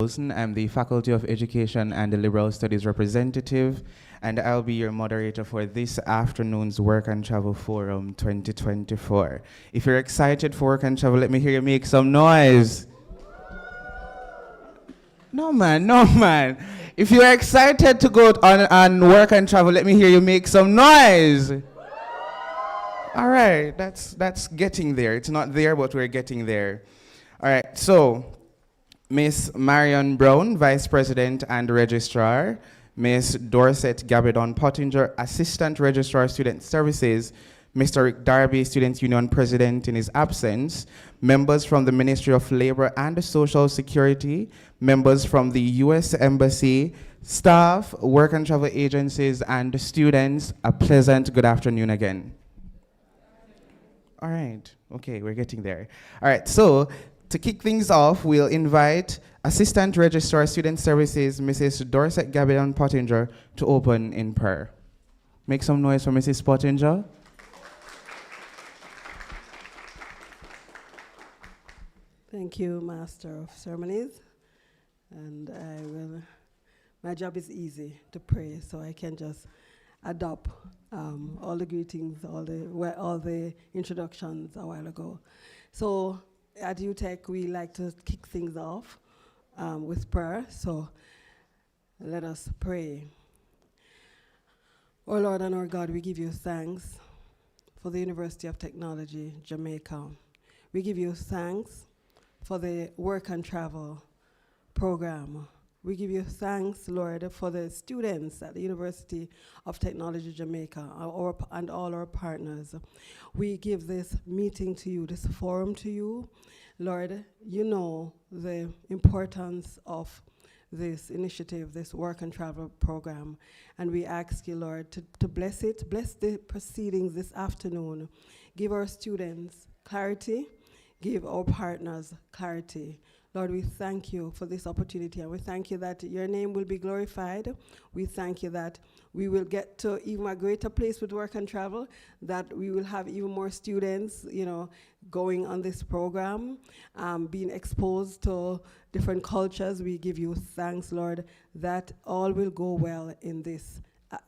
I'm the Faculty of Education and the Liberal Studies representative, and I'll be your moderator for this afternoon's Work and Travel Forum 2024. If you're excited for Work and Travel, let me hear you make some noise. No man. If you're excited to go on Work and Travel, let me hear you make some noise. All right, that's getting there. It's not there, but we're getting there. All right, so Miss Marion Brown, Vice President and Registrar, Miss Dorset Gabidon Pottinger, Assistant Registrar Student Services, Mr. Rick Darby, Students Union President in his absence, members from the Ministry of Labor and Social Security, members from the U.S. Embassy, staff, work and travel agencies, and students, a pleasant good afternoon again. All right, okay, we're getting there. All right, so to kick things off, we'll invite Assistant Registrar Student Services, Mrs. Dorset Gabidon Pottinger, to open in prayer. Make some noise for Mrs. Pottinger. Thank you, Master of Ceremonies. And my job is easy to pray, so I can just adopt all the greetings, all the introductions a while ago. So at UTech, we like to kick things off with prayer, so let us pray. Our Lord and our God, we give you thanks for the University of Technology, Jamaica. We give you thanks for the Work and Travel program. We give you thanks, Lord, for the students at the University of Technology, Jamaica, and all our partners. We give this meeting to you, this forum to you. Lord, you know the importance of this initiative, this Work and Travel program, and we ask you, Lord, to bless it, bless the proceedings this afternoon. Give our students clarity, give our partners clarity. Lord, we thank you for this opportunity, and we thank you that your name will be glorified. We thank you that we will get to even a greater place with Work and Travel, that we will have even more students, going on this program, being exposed to different cultures. We give you thanks, Lord, that all will go well in this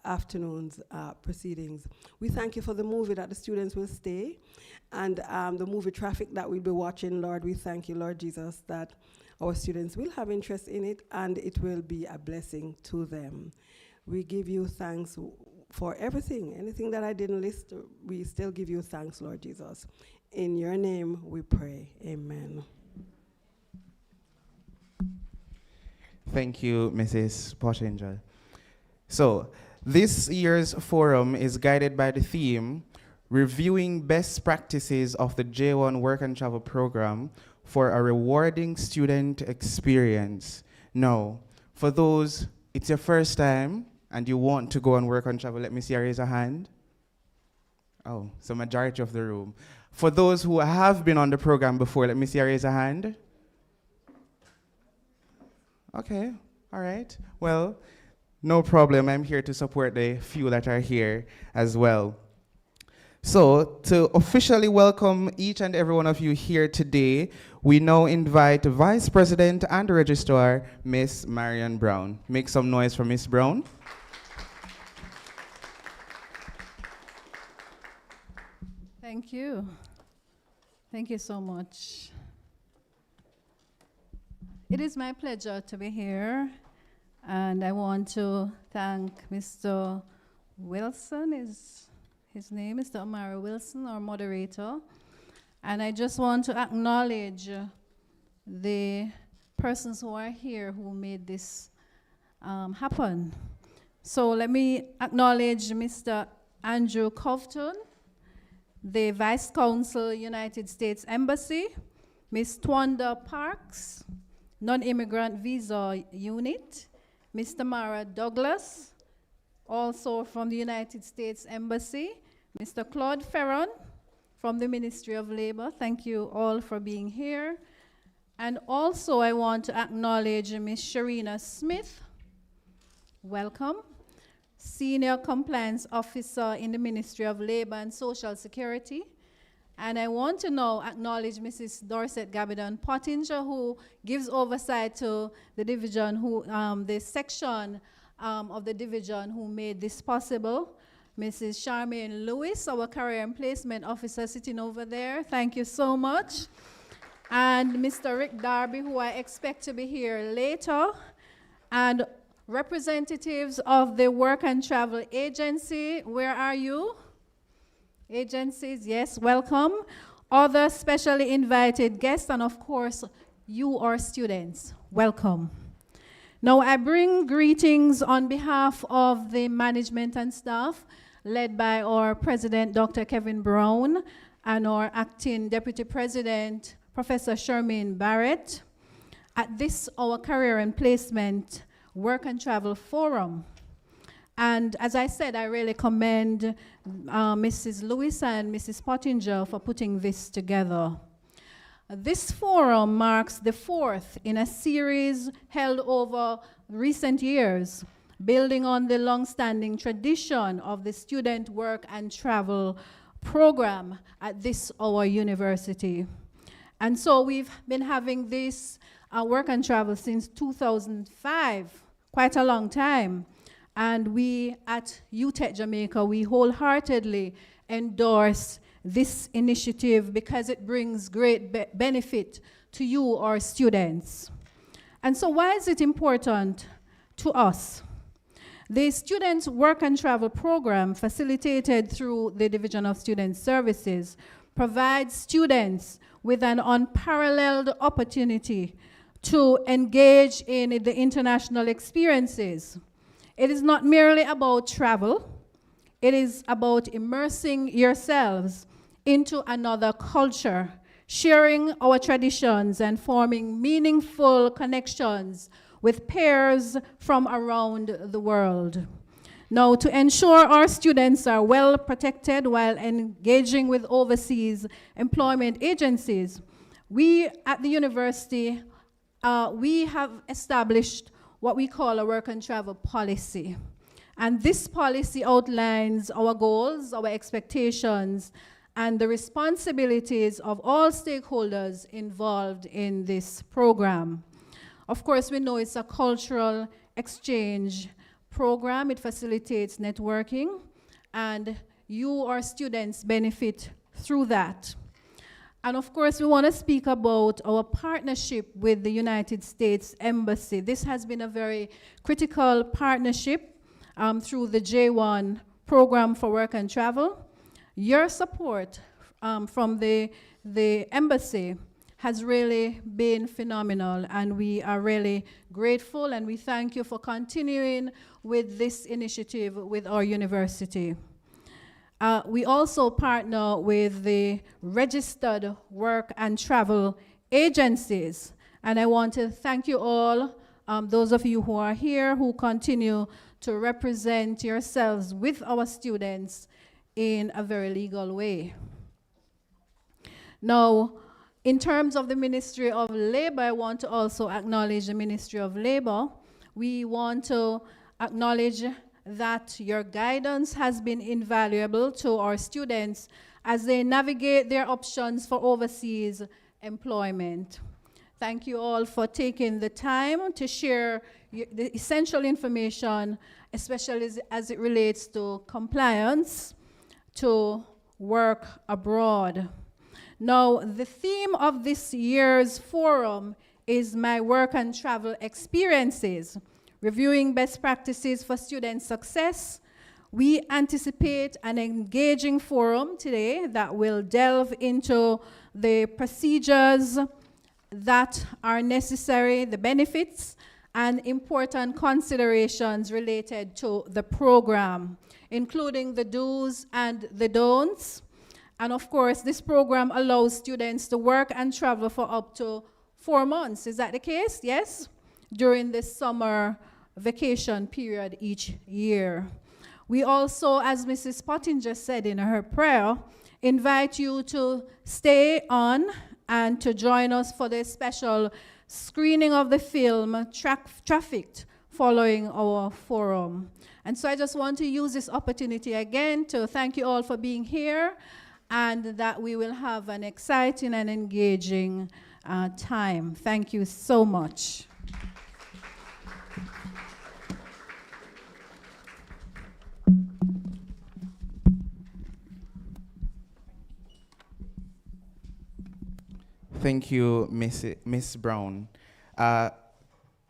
afternoon's proceedings. We thank you for the movie that the students will stay, and the movie traffic that we'll be watching. Lord, we thank you, Lord Jesus, that our students will have interest in it and it will be a blessing to them. We give you thanks for everything. Anything that I didn't list, we still give you thanks, Lord Jesus. In your name we pray. Amen. Thank you, Mrs. Pottinger. So, this year's forum is guided by the theme, Reviewing Best Practices of the J1 Work and Travel Program for a Rewarding Student Experience. Now, for those, it's your first time and you want to go on Work and Travel, let me see, raise a hand. Oh, so majority of the room. For those who have been on the program before, let me see, raise a hand. Okay, all right. Well, no problem, I'm here to support the few that are here as well. So, to officially welcome each and every one of you here today, we now invite Vice President and Registrar, Miss Marion Brown. Make some noise for Miss Brown. Thank you. Thank you so much. It is my pleasure to be here. And I want to thank Mr. Wilson, is his name, Mr. Omari Wilson, our moderator. And I just want to acknowledge the persons who are here who made this happen. So let me acknowledge Mr. Andrew Covton, the Vice Consul, United States Embassy, Ms. Twanda Parks, Non-Immigrant Visa Unit, Mr. Mara Douglas, also from the United States Embassy, Mr. Claude Ferron from the Ministry of Labor. Thank you all for being here. And also I want to acknowledge Ms. Sharina Smith. Welcome. Senior Compliance Officer in the Ministry of Labor and Social Security. And I want to now acknowledge Mrs. Dorset Gabidon Pottinger, who gives oversight to the division, the section of the division who made this possible. Mrs. Charmaine Lewis, our career and placement officer sitting over there. Thank you so much. And Mr. Rick Darby, who I expect to be here later. And representatives of the Work and Travel Agency, where are you? Agencies, yes, welcome. Other specially invited guests, and of course, you, our students, welcome. Now, I bring greetings on behalf of the management and staff, led by our president, Dr. Kevin Brown, and our acting deputy president, Professor Shermaine Barrett, at this, our Career and Placement Work and Travel Forum. And as I said, I really commend Mrs. Lewis and Mrs. Pottinger for putting this together. This forum marks the fourth in a series held over recent years, building on the long-standing tradition of the Student Work and Travel program at this, our university. And so we've been having this work and travel since 2005, quite a long time. And we at UTech Jamaica, we wholeheartedly endorse this initiative because it brings great benefit to you, our students. And so why is it important to us? The Students Work and Travel program, facilitated through the Division of Student Services, provides students with an unparalleled opportunity to engage in the international experiences. It is not merely about travel, it is about immersing yourselves into another culture, sharing our traditions and forming meaningful connections with peers from around the world. Now, to ensure our students are well protected while engaging with overseas employment agencies, we at the university, we have established what we call a work and travel policy. And this policy outlines our goals, our expectations, and the responsibilities of all stakeholders involved in this program. Of course, we know it's a cultural exchange program. It facilitates networking, and you, our students, benefit through that. And of course, we want to speak about our partnership with the United States Embassy. This has been a very critical partnership through the J1 program for work and travel. Your support from the embassy has really been phenomenal, and we are really grateful, and we thank you for continuing with this initiative with our university. We also partner with the registered work and travel agencies. And I want to thank you all, those of you who are here, who continue to represent yourselves with our students in a very legal way. Now, in terms of the Ministry of Labor, I want to also acknowledge the Ministry of Labor. We want to acknowledge that your guidance has been invaluable to our students as they navigate their options for overseas employment. Thank you all for taking the time to share the essential information, especially as it relates to compliance to work abroad. Now, the theme of this year's forum is My Work and Travel Experiences, reviewing best practices for student success. We anticipate an engaging forum today that will delve into the procedures that are necessary, the benefits, and important considerations related to the program, including the do's and the don'ts. And of course, this program allows students to work and travel for up to 4 months. Is that the case? Yes? During the summer vacation period each year. We also, as Mrs. Pottinger said in her prayer, invite you to stay on and to join us for the special screening of the film Trafficked following our forum. And so I just want to use this opportunity again to thank you all for being here and that we will have an exciting and engaging time. Thank you so much. Thank you, Miss Brown.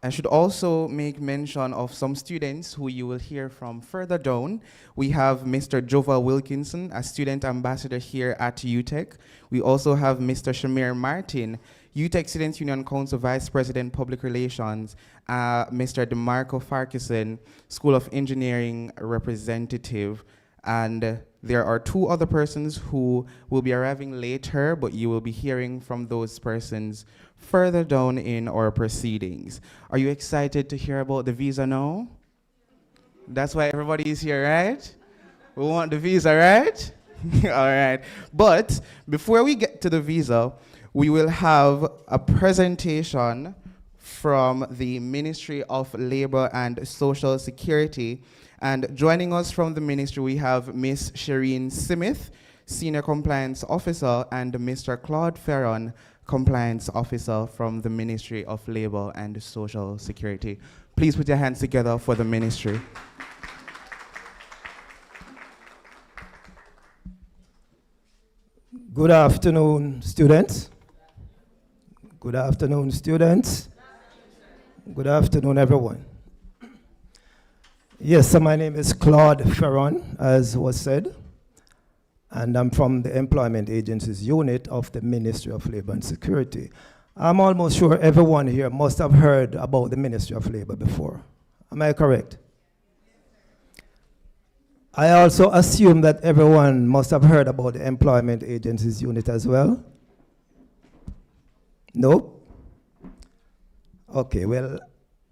I should also make mention of some students who you will hear from further down. We have Mr. Jova Wilkinson, a student ambassador here at UTEC. We also have Mr. Shamir Martin, UTEC Students Union Council Vice President, Public Relations, Mr. DeMarco Farquharson, School of Engineering representative, and there are two other persons who will be arriving later, but you will be hearing from those persons further down in our proceedings. Are you excited to hear about the visa now? That's why everybody is here, right? We want the visa, right? All right. But before we get to the visa, we will have a presentation from the Ministry of Labor and Social Security. And joining us from the ministry, we have Ms. Shireen Smith, Senior Compliance Officer, and Mr. Claude Ferron, Compliance Officer from the Ministry of Labor and Social Security. Please put your hands together for the ministry. Good afternoon, students. Good afternoon, students. Good afternoon, everyone. Yes, so my name is Claude Ferron, as was said, and I'm from the Employment Agencies Unit of the Ministry of Labor and Security. I'm almost sure everyone here must have heard about the Ministry of Labor before. Am I correct? I also assume that everyone must have heard about the Employment Agencies Unit as well. No? Okay, well,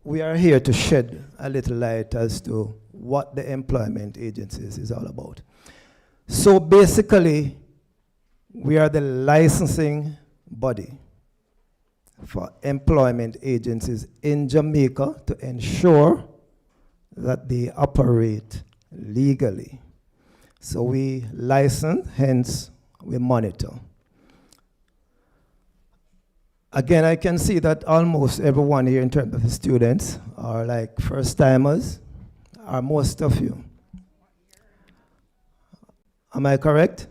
we are here to shed a little light as to what the employment agencies is all about. So basically, we are the licensing body for employment agencies in Jamaica to ensure that they operate legally. So we license, hence we monitor. Again, I can see that almost everyone here in terms of the students are like first-timers, are most of you. Am I correct?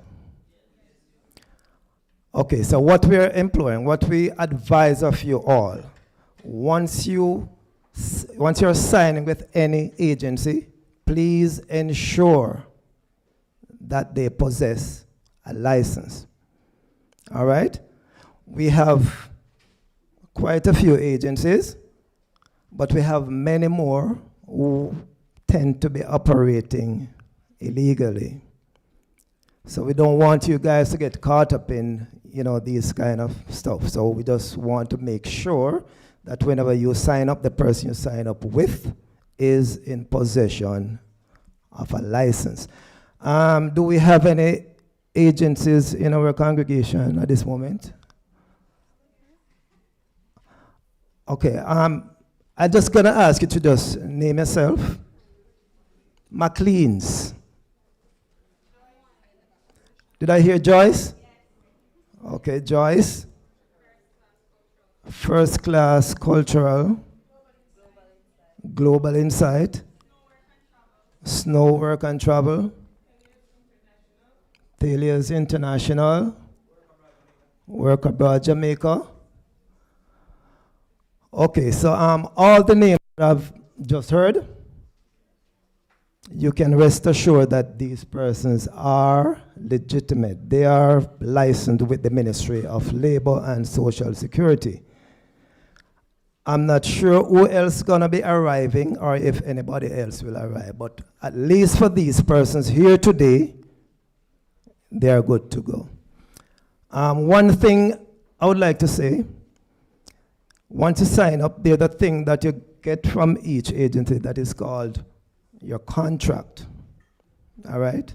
Okay, so what we are employing, what we advise of you all, once you're signing with any agency, please ensure that they possess a license. All right? We have quite a few agencies, but we have many more who tend to be operating illegally. So we don't want you guys to get caught up in, these kind of stuff. So we just want to make sure that whenever you sign up, the person you sign up with is in possession of a license. Do we have any agencies in our congregation at this moment? Okay, I'm just gonna ask you to just name yourself. McLean's. Did I hear Joyce? Okay, Joyce. First Class Cultural. Global Insight. Snow Work and Travel. Thalia's International. Work Abroad Jamaica. Okay, so all the names that I've just heard, you can rest assured that these persons are legitimate. They are licensed with the Ministry of Labor and Social Security. I'm not sure who else is going to be arriving or if anybody else will arrive, but at least for these persons here today, they are good to go. One thing I would like to say, once you sign up, there's a thing that you get from each agency that is called your contract. All right?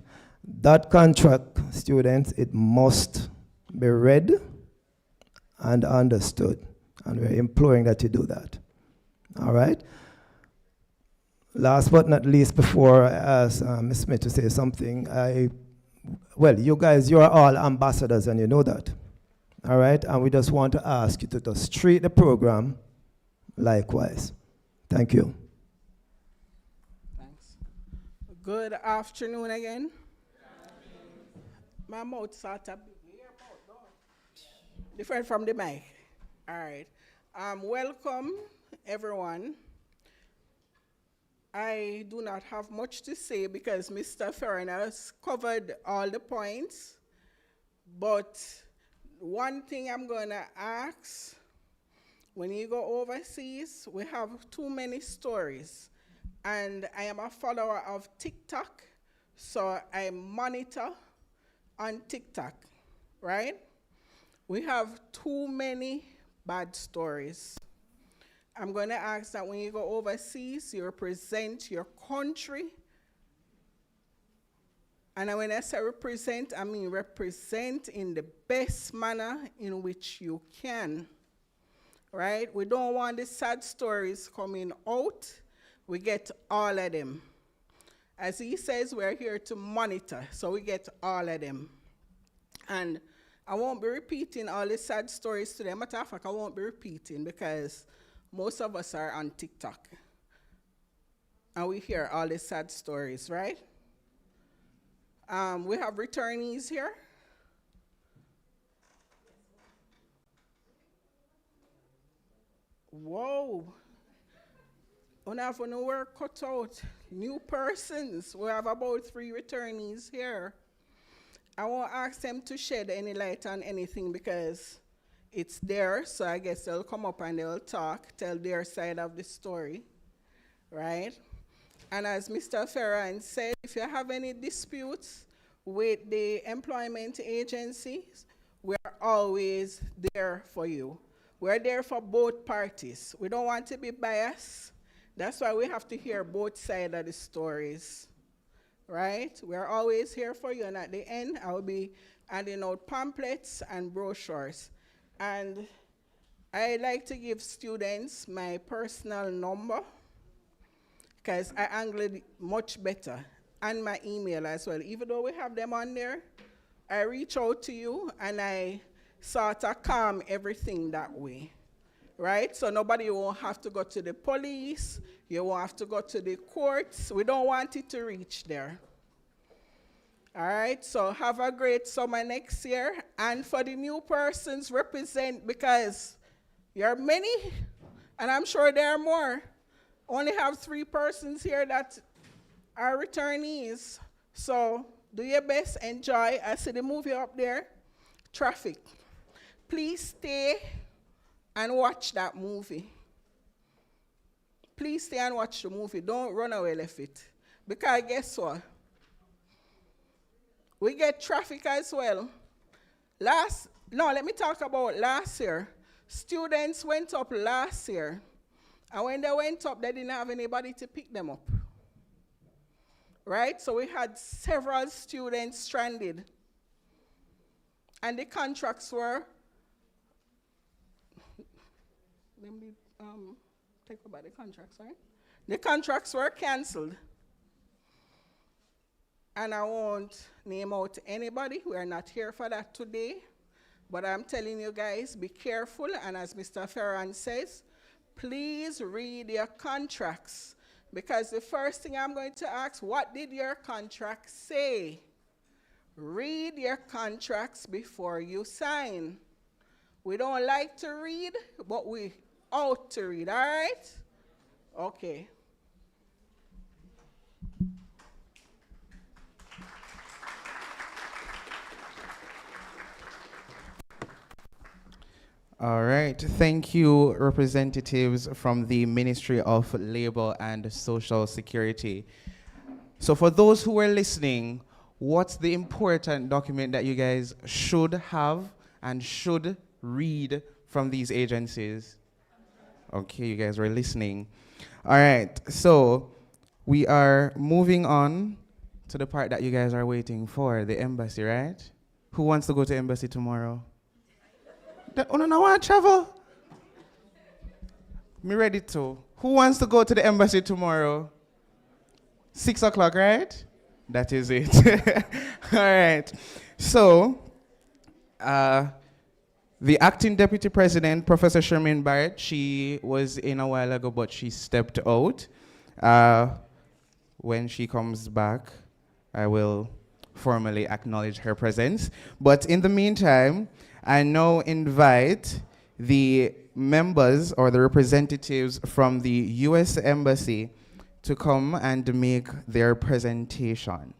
That contract, students, it must be read and understood. And we're imploring that you do that. All right? Last but not least, before I ask Ms. Smith to say something, I well, you guys, you are all ambassadors and you know that. All right? And we just want to ask you to just treat the program likewise. Thank you. Thanks. Good afternoon again. My mouth sort of different from the mic. All right. Welcome, everyone. I do not have much to say because Mr. Ferran has covered all the points. But one thing I'm going to ask, when you go overseas, we have too many stories. And I am a follower of TikTok, so I monitor on TikTok, right? We have too many bad stories. I'm going to ask that when you go overseas, you represent your country. And when I say represent, I mean represent in the best manner in which you can, right? We don't want the sad stories coming out. We get all of them. As he says, we're here to monitor, so we get all of them. And I won't be repeating all the sad stories today. Matter of fact, I won't be repeating because most of us are on TikTok. And we hear all the sad stories, right? We have returnees here. Whoa. We have no work cut out. New persons. We have about 3 returnees here. I won't ask them to shed any light on anything because it's there, so I guess they'll come up and they'll talk, tell their side of the story, right? And as Mr. Ferran said, if you have any disputes with the employment agencies, we're always there for you. We're there for both parties. We don't want to be biased. That's why we have to hear both sides of the stories. Right? We're always here for you, and at the end, I will be handing out pamphlets and brochures. And I like to give students my personal number, because I handle it much better, and my email as well. Even though we have them on there, I reach out to you, and I sort of calm everything that way. Right? So nobody won't have to go to the police. You won't have to go to the courts. We don't want it to reach there. All right? So have a great summer next year. And for the new persons, represent, because you're many, and I'm sure there are more. Only have 3 persons here that are returnees. So do your best. Enjoy. I see the movie up there. Traffic. Please stay and watch that movie. Please stay and watch the movie. Don't run away left it. Because guess what? We get traffic as well. Let me talk about last year. Students went up last year. And when they went up, they didn't have anybody to pick them up. Right? So we had several students stranded. And the contracts were take about the contracts, right? The contracts were canceled. And I won't name out anybody. We are not here for that today. But I'm telling you guys, be careful. And as Mr. Ferran says, please read your contracts. Because the first thing I'm going to ask, what did your contract say? Read your contracts before you sign. We don't like to read, but we ought to read, all right? Okay. All right. Thank you, representatives from the Ministry of Labor and Social Security. So for those who are listening, what's the important document that you guys should have and should read from these agencies? Okay, you guys were listening. All right, so we are moving on to the part that you guys are waiting for, the embassy, right? Who wants to go to embassy tomorrow? Oh, no, want to travel? Me ready to. Who wants to go to the embassy tomorrow? 6 o'clock, right? That is it. All right. So, the acting deputy president, Professor Shermaine Barrett, she was in a while ago, but she stepped out. When she comes back, I will formally acknowledge her presence. But in the meantime, I now invite the members or the representatives from the U.S. Embassy to come and make their presentation.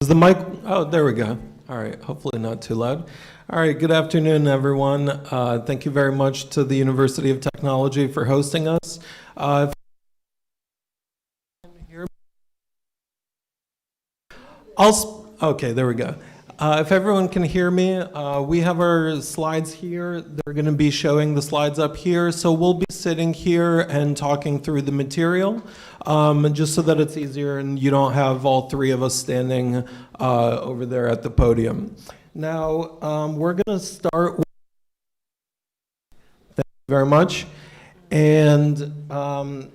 Is the mic? Oh, there we go. All right, hopefully not too loud. All right, good afternoon, everyone. Thank you very much to the University of Technology for hosting us. Okay, there we go. If everyone can hear me, we have our slides here. They're going to be showing the slides up here. So we'll be sitting here and talking through the material, just so that it's easier and you don't have all three of us standing over there at the podium. Now, we're going to start with, thank you very much. And I'm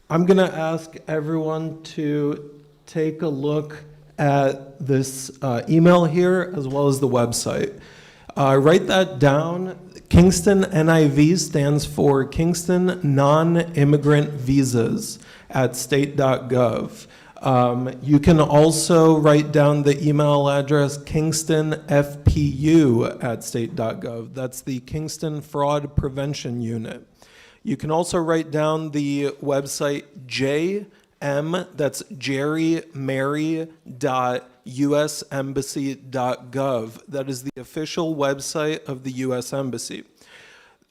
going to ask everyone to take a look at this email here as well as the website. Write that down. Kingston NIV stands for Kingston Non-Immigrant Visas at state.gov. You can also write down the email address kingstonfpu at state.gov. That's the Kingston Fraud Prevention Unit. You can also write down the website that's jerrymary.usembassy.gov. That is the official website of the U.S. Embassy.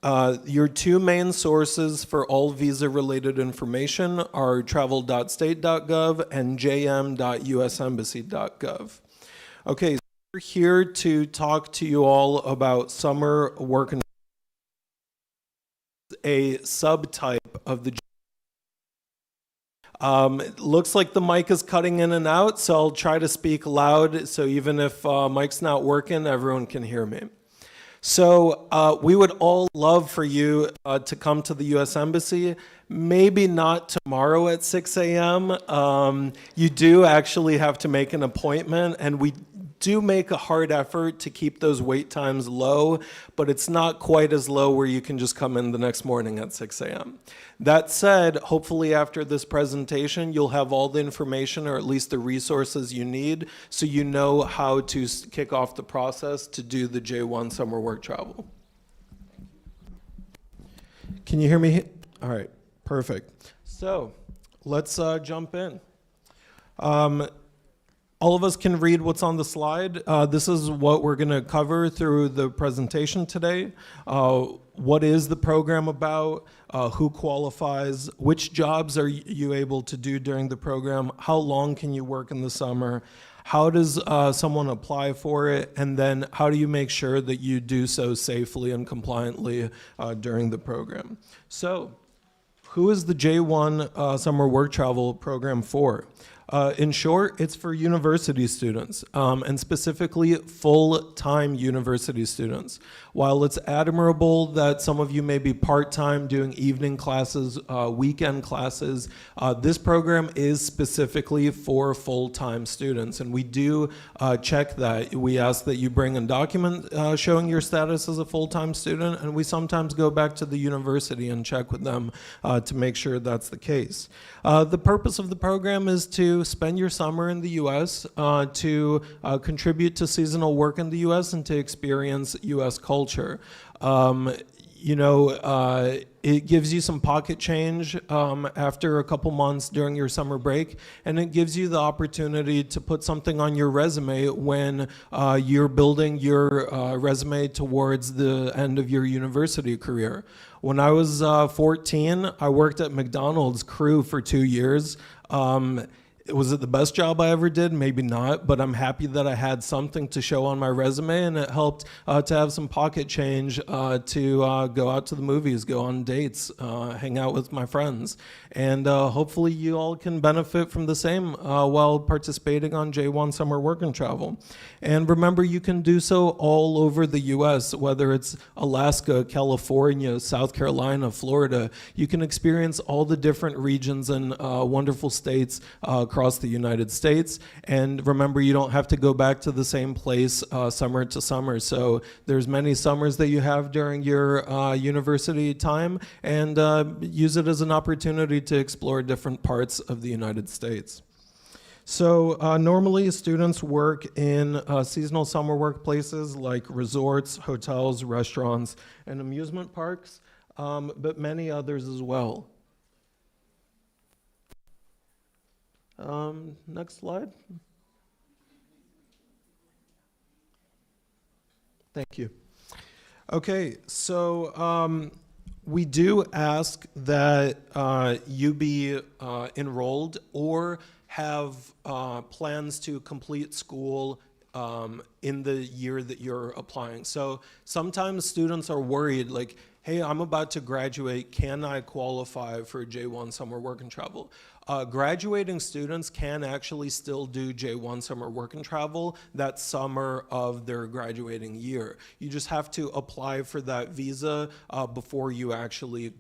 Your two main sources for all visa-related information are travel.state.gov and jm.usembassy.gov. Okay, so we're here to talk to you all about summer work and a subtype of the it looks like the mic is cutting in and out, so I'll try to speak loud so even if mic's not working, everyone can hear me. So we would all love for you to come to the U.S. Embassy. Maybe not tomorrow at 6 a.m. You do actually have to make an appointment, and we do make a hard effort to keep those wait times low, but it's not quite as low where you can just come in the next morning at 6 a.m. That said, hopefully after this presentation, you'll have all the information or at least the resources you need so you know how to kick off the process to do the J1 summer work travel. Can you hear me? All right, perfect. So let's jump in. All of us can read what's on the slide. This is what we're going to cover through the presentation today. What is the program about? Who qualifies? Which jobs are you able to do during the program? How long can you work in the summer? How does someone apply for it? And then how do you make sure that you do so safely and compliantly during the program? So, who is the J1 Summer Work Travel Program for? In short, it's for university students, and specifically full-time university students. While it's admirable that some of you may be part-time doing evening classes, weekend classes, this program is specifically for full-time students, and we do check that. We ask that you bring a document showing your status as a full-time student, and we sometimes go back to the university and check with them to make sure that's the case. The purpose of the program is to spend your summer in the U.S., to contribute to seasonal work in the U.S., and to experience U.S. culture. It gives you some pocket change after a couple months during your summer break, and it gives you the opportunity to put something on your resume when you're building your resume towards the end of your university career. When I was 14, I worked at McDonald's crew for 2 years. Was it the best job I ever did? Maybe not, but I'm happy that I had something to show on my resume, and it helped to have some pocket change to go out to the movies, go on dates, hang out with my friends. And hopefully you all can benefit from the same while participating on J1 Summer Work and Travel. And remember, you can do so all over the U.S., whether it's Alaska, California, South Carolina, Florida. You can experience all the different regions and wonderful states across the United States. And remember, you don't have to go back to the same place summer to summer. So there's many summers that you have during your university time, and use it as an opportunity to explore different parts of the United States. So normally students work in seasonal summer workplaces like resorts, hotels, restaurants, and amusement parks, but many others as well. Next slide. Thank you. Okay, so we do ask that you be enrolled or have plans to complete school in the year that you're applying. So sometimes students are worried, like, hey, I'm about to graduate, can I qualify for J1 Summer Work and Travel? Graduating students can actually still do J1 Summer Work and Travel that summer of their graduating year. You just have to apply for that visa before you actually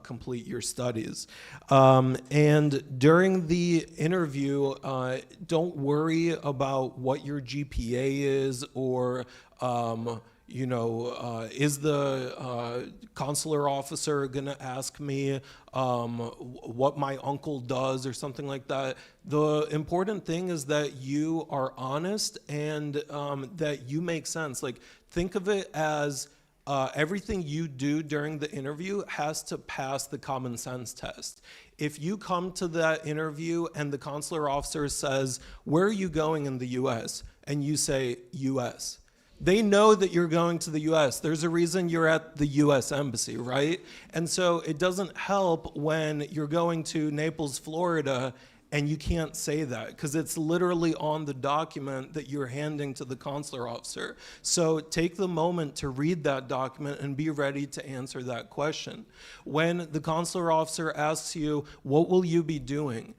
complete your studies. And during the interview, don't worry about what your GPA is or is the consular officer going to ask me what my uncle does or something like that? The important thing is that you are honest and that you make sense. Like, think of it as everything you do during the interview has to pass the common sense test. If you come to that interview and the consular officer says, "Where are you going in the US?" and you say, "US." They know that you're going to the US. There's a reason you're at the US Embassy, right? And so it doesn't help when you're going to Naples, Florida, and you can't say that because it's literally on the document that you're handing to the consular officer. So take the moment to read that document and be ready to answer that question. When the consular officer asks you, what will you be doing?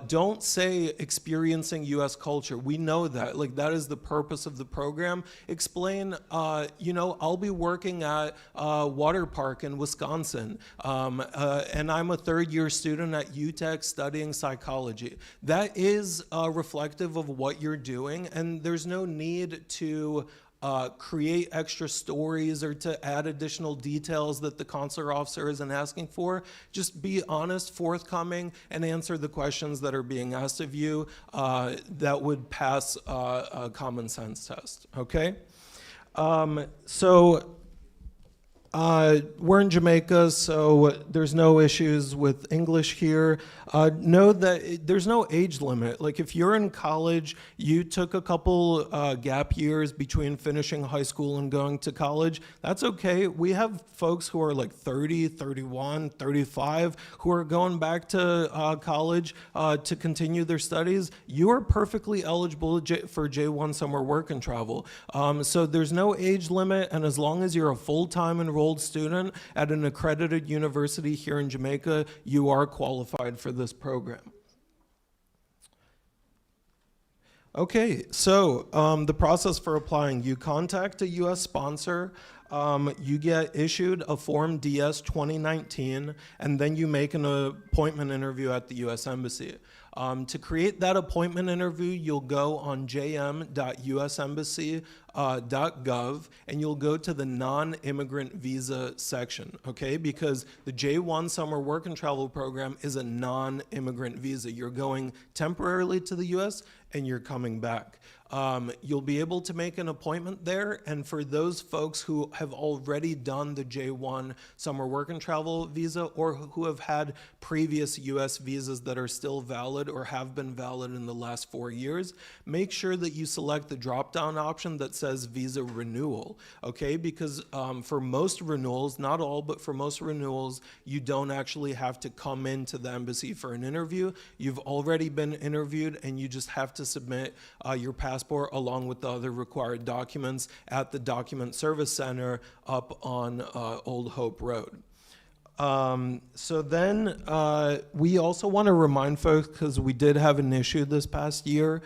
Don't say experiencing U.S. culture. We know that. Like, that is the purpose of the program. Explain, I'll be working at a water park in Wisconsin, and I'm a third-year student at UTech studying psychology. That is reflective of what you're doing, and there's no need to create extra stories or to add additional details that the consular officer isn't asking for. Just be honest, forthcoming, and answer the questions that are being asked of you that would pass a common sense test, okay? We're in Jamaica, so there's no issues with English here. Know that there's no age limit. Like, if you're in college, you took a couple gap years between finishing high school and going to college, that's okay. We have folks who are like 30, 31, 35 who are going back to college to continue their studies. You are perfectly eligible for J1 Summer Work and Travel. So there's no age limit, and as long as you're a full-time enrolled student at an accredited university here in Jamaica, you are qualified for this program. Okay, so the process for applying: you contact a U.S. sponsor, you get issued a Form DS 2019, and then you make an appointment interview at the U.S. Embassy. To create that appointment interview, you'll go on jm.usembassy.gov, and you'll go to the non-immigrant visa section, okay? Because the J1 Summer Work and Travel program is a non-immigrant visa. You're going temporarily to the U.S., and you're coming back. You'll be able to make an appointment there, and for those folks who have already done the J1 summer work and travel visa or who have had previous U.S. visas that are still valid or have been valid in the last 4 years, make sure that you select the drop-down option that says visa renewal, okay? Because for most renewals, not all, but for most renewals, you don't actually have to come into the embassy for an interview. You've already been interviewed, and you just have to submit your passport along with the other required documents at the Document Service Center up on Old Hope Road. So then we also want to remind folks, because we did have an issue this past year,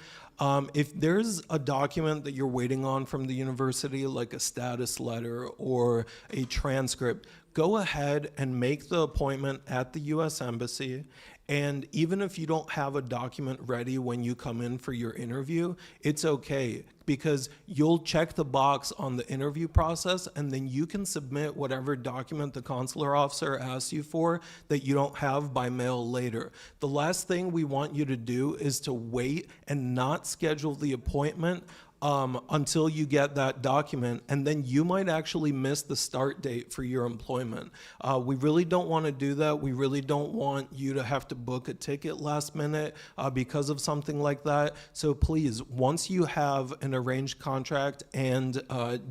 if there's a document that you're waiting on from the university, like a status letter or a transcript, go ahead and make the appointment at the U.S. Embassy. And even if you don't have a document ready when you come in for your interview, it's okay, because you'll check the box on the interview process, and then you can submit whatever document the consular officer asks you for that you don't have by mail later. The last thing we want you to do is to wait and not schedule the appointment until you get that document, and then you might actually miss the start date for your employment. We really don't want to do that. We really don't want you to have to book a ticket last minute because of something like that. So please, once you have an arranged contract and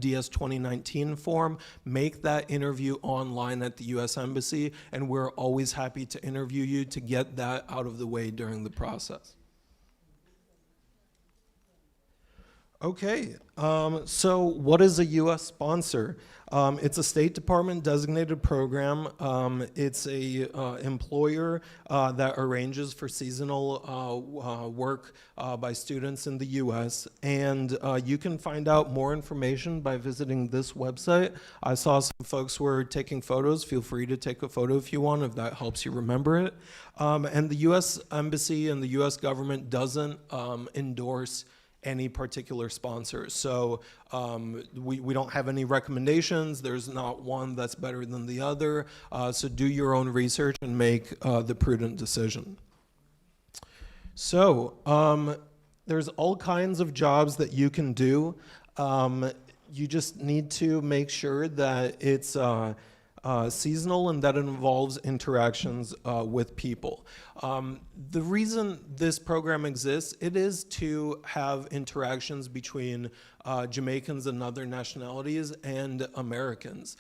DS 2019 form, make that interview online at the U.S. Embassy, and we're always happy to interview you to get that out of the way during the process. Okay, so what is a U.S. sponsor? It's a State Department designated program. It's a employer that arranges for seasonal work by students in the U.S. And you can find out more information by visiting this website. I saw some folks were taking photos. Feel free to take a photo if you want, if that helps you remember it. And the U.S. Embassy and the U.S. government doesn't endorse any particular sponsor. So we don't have any recommendations. There's not one that's better than the other. So do your own research and make the prudent decision. So there's all kinds of jobs that you can do. You just need to make sure that it's seasonal and that it involves interactions with people. The reason this program exists, it is to have interactions between Jamaicans and other nationalities and Americans.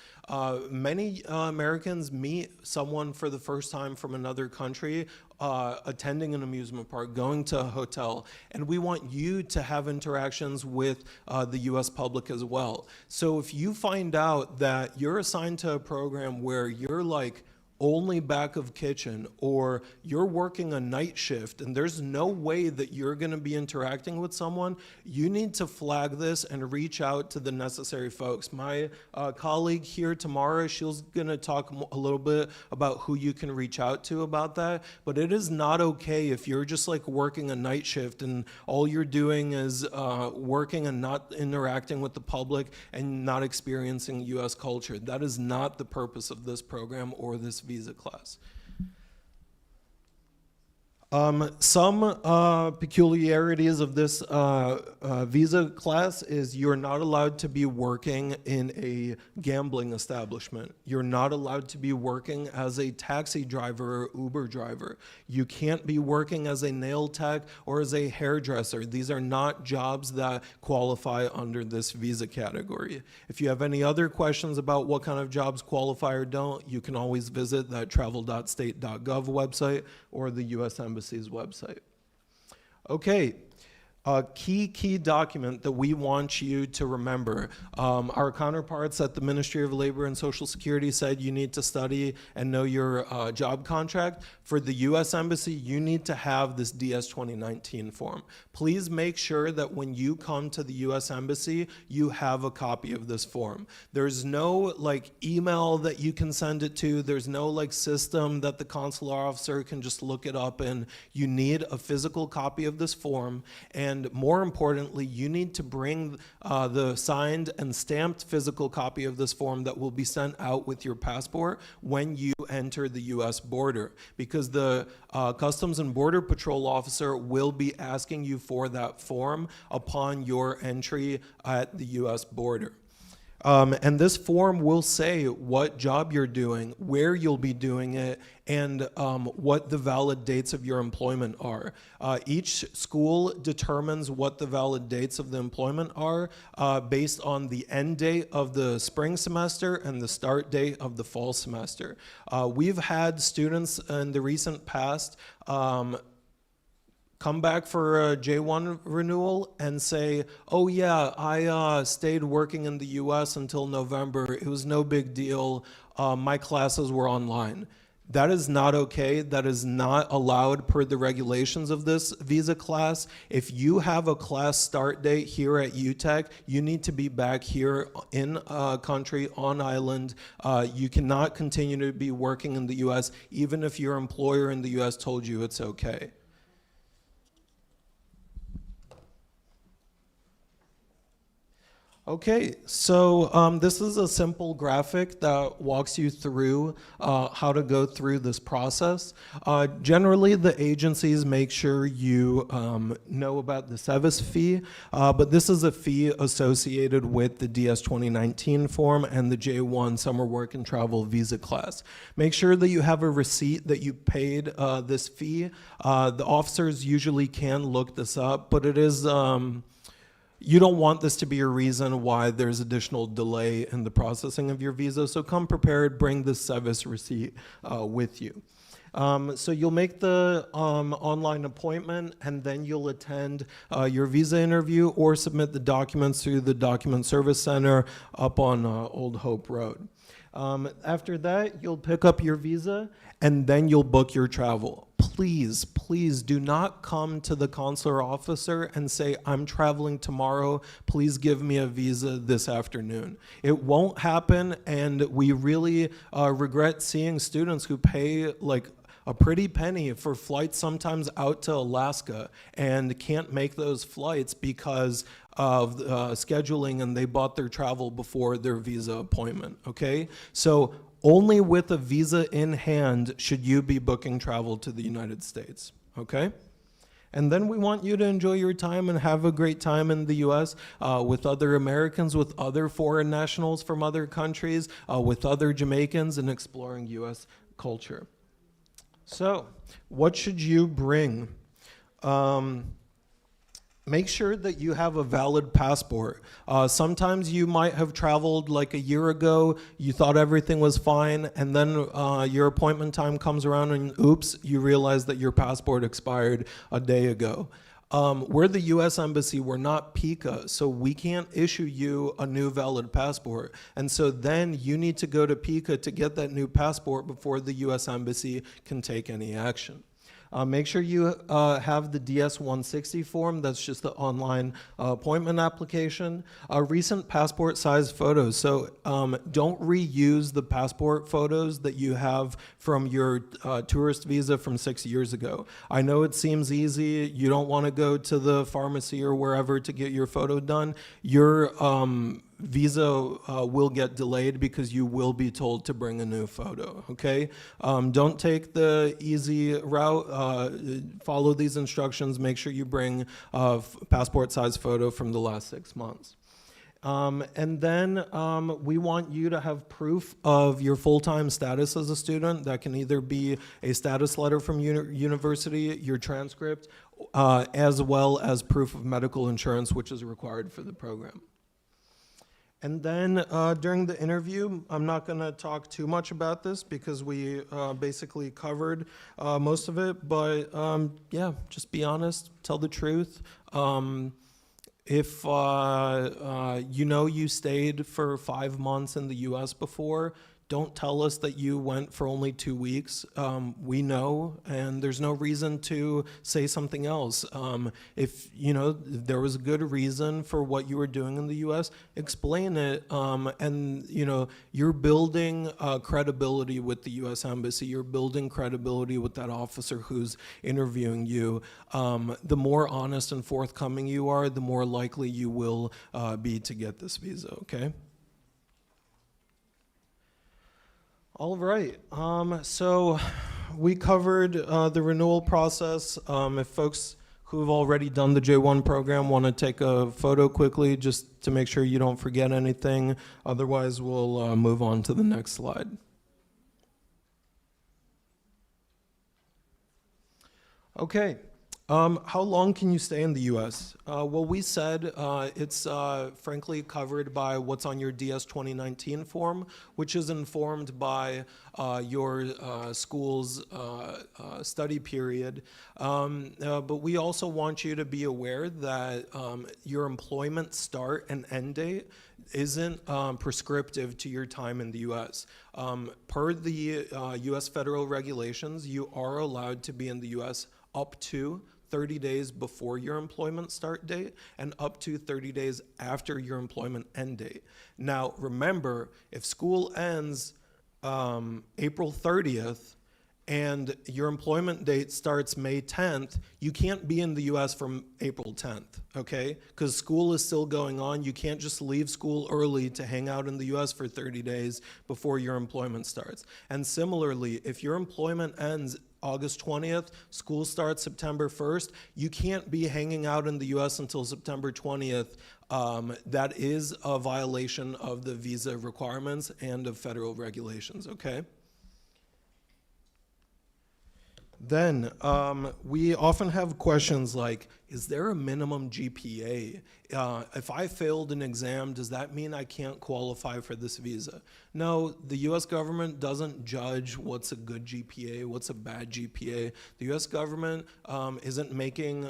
Many Americans meet someone for the first time from another country attending an amusement park, going to a hotel, and we want you to have interactions with the U.S. public as well. So if you find out that you're assigned to a program where you're like only back of kitchen, or you're working a night shift and there's no way that you're going to be interacting with someone, you need to flag this and reach out to the necessary folks. My colleague here tomorrow, she's going to talk a little bit about who you can reach out to about that, but it is not okay if you're just like working a night shift and all you're doing is working and not interacting with the public and not experiencing U.S. culture. That is not the purpose of this program or this visa class. Some peculiarities of this visa class is you're not allowed to be working in a gambling establishment. You're not allowed to be working as a taxi driver or Uber driver. You can't be working as a nail tech or as a hairdresser. These are not jobs that qualify under this visa category. If you have any other questions about what kind of jobs qualify or don't, you can always visit that travel.state.gov website or the U.S. Embassy's website. Okay, a key document that we want you to remember. Our counterparts at the Ministry of Labor and Social Security said you need to study and know your job contract. For the U.S. Embassy, you need to have this DS 2019 form. Please make sure that when you come to the U.S. Embassy, you have a copy of this form. There's no like email that you can send it to. There's no like system that the consular officer can just look it up in. You need a physical copy of this form. And And more importantly, you need to bring the signed and stamped physical copy of this form that will be sent out with your passport when you enter the U.S. border, because the Customs and Border Patrol officer will be asking you for that form upon your entry at the U.S. border. And this form will say what job you're doing, where you'll be doing it, and what the valid dates of your employment are. Each school determines what the valid dates of the employment are based on the end date of the spring semester and the start date of the fall semester. We've had students in the recent past come back for a J1 renewal and say, oh yeah, I stayed working in the US until November. It was no big deal. My classes were online. That is not okay. That is not allowed per the regulations of this visa class. If you have a class start date here at UTEC, you need to be back here in country, on island. You cannot continue to be working in the US, even if your employer in the US told you it's okay. Okay, so this is a simple graphic that walks you through how to go through this process. Generally, the agencies make sure you know about the SEVIS fee, but this is a fee associated with the DS 2019 form and the J1 Summer Work and Travel Visa class. Make sure that you have a receipt that you paid this fee. The officers usually can look this up, but it is you don't want this to be a reason why there's additional delay in the processing of your visa, so come prepared, bring the SEVIS receipt with you. So you'll make the online appointment, and then you'll attend your visa interview or submit the documents through the Document Service Center up on Old Hope Road. After that, you'll pick up your visa, and then you'll book your travel. Please, please do not come to the consular officer and say, I'm traveling tomorrow, please give me a visa this afternoon. It won't happen, and we really regret seeing students who pay like a pretty penny for flights sometimes out to Alaska and can't make those flights because of scheduling, and they bought their travel before their visa appointment, okay? So only with a visa in hand should you be booking travel to the United States, okay? And then we want you to enjoy your time and have a great time in the US with other Americans, with other foreign nationals from other countries, with other Jamaicans, and exploring US culture. So, what should you bring? Make sure that you have a valid passport. Sometimes you might have traveled like a year ago, you thought everything was fine, and then your appointment time comes around and oops, you realize that your passport expired a day ago. We're the US Embassy, we're not PICA, so we can't issue you a new valid passport. And so then you need to go to PICA to get that new passport before the US Embassy can take any action. Make sure you have the DS-160 form. That's just the online appointment application. Recent passport size photos. So don't reuse the passport photos that you have from your tourist visa from 6 years ago. I know it seems easy. You don't want to go to the pharmacy or wherever to get your photo done. Your visa will get delayed because you will be told to bring a new photo, okay? Don't take the easy route. Follow these instructions. Make sure you bring a passport size photo from the last 6 months. And then we want you to have proof of your full-time status as a student. That can either be a status letter from university, your transcript, as well as proof of medical insurance, which is required for the program. And then during the interview, I'm not going to talk too much about this because we basically covered most of it, but yeah, just be honest, tell the truth. If you know you stayed for 5 months in the US before, Don't tell us that you went for only 2 weeks. We know, and there's no reason to say something else. If there was a good reason for what you were doing in the U.S., explain it. And you're building credibility with the U.S. Embassy. You're building credibility with that officer who's interviewing you. The more honest and forthcoming you are, the more likely you will be to get this visa. Okay. All right, so we covered the renewal process. If folks who've already done the J1 program want to take a photo quickly just to make sure you don't forget anything, otherwise we'll move on to the next slide. Okay. How long can you stay in the U.S.? Well, we said it's frankly covered by what's on your DS 2019 form, which is informed by your school's study period. But we also want you to be aware that your employment start and end date isn't prescriptive to your time in the U.S. Per the U.S. federal regulations, you are allowed to be in the U.S. up to 30 days before your employment start date and up to 30 days after your employment end date. Now, remember, if school ends April 30th and your employment date starts May 10th, you can't be in the U.S. from April 10th, okay? Because school is still going on. You can't just leave school early to hang out in the U.S. for 30 days before your employment starts. And similarly, if your employment ends August 20th, school starts September 1st, you can't be hanging out in the U.S. until September 20th. That is a violation of the visa requirements and of federal regulations, okay? Then we often have questions like, is there a minimum GPA? If I failed an exam, does that mean I can't qualify for this visa? No, the US government doesn't judge what's a good GPA, what's a bad GPA. The US government isn't making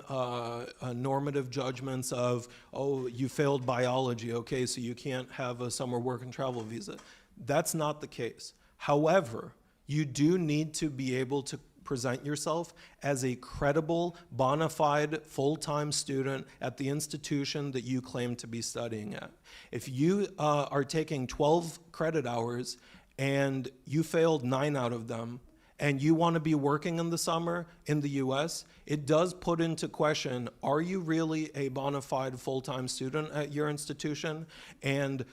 normative judgments of, oh, you failed biology, okay, so you can't have a summer work and travel visa. That's not the case. However, you do need to be able to present yourself as a credible, bona fide, full-time student at the institution that you claim to be studying at. If you are taking 12 credit hours and you failed 9 out of them, and you want to be working in the summer in the US, it does put into question, are you really a bona fide full-time student at your institution? And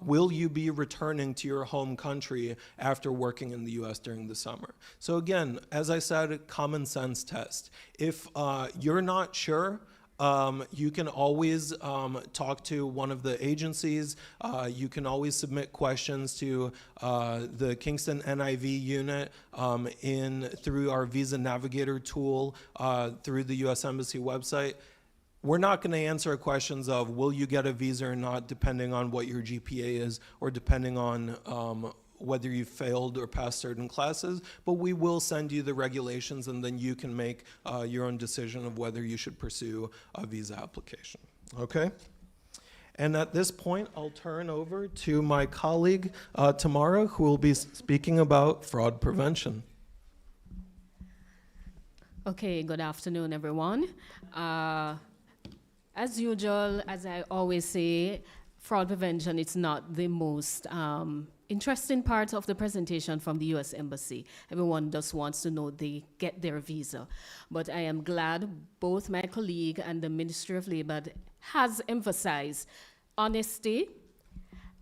will you be returning to your home country after working in the US during the summer? So again, as I said, a common sense test. If you're not sure, you can always talk to one of the agencies. You can always submit questions to the Kingston NIV unit through our Visa Navigator tool through the US Embassy website. We're not going to answer questions of will you get a visa or not depending on what your GPA is or depending on whether you failed or passed certain classes, but we will send you the regulations and then you can make your own decision of whether you should pursue a visa application, okay? And at this point, I'll turn over to my colleague, Tamara, who will be speaking about fraud prevention. Okay, good afternoon, everyone. As usual, as I always say, fraud prevention is not the most interesting part of the presentation from the U.S. Embassy. Everyone just wants to know they get their visa. But I am glad both my colleague and the Ministry of Labor has emphasized honesty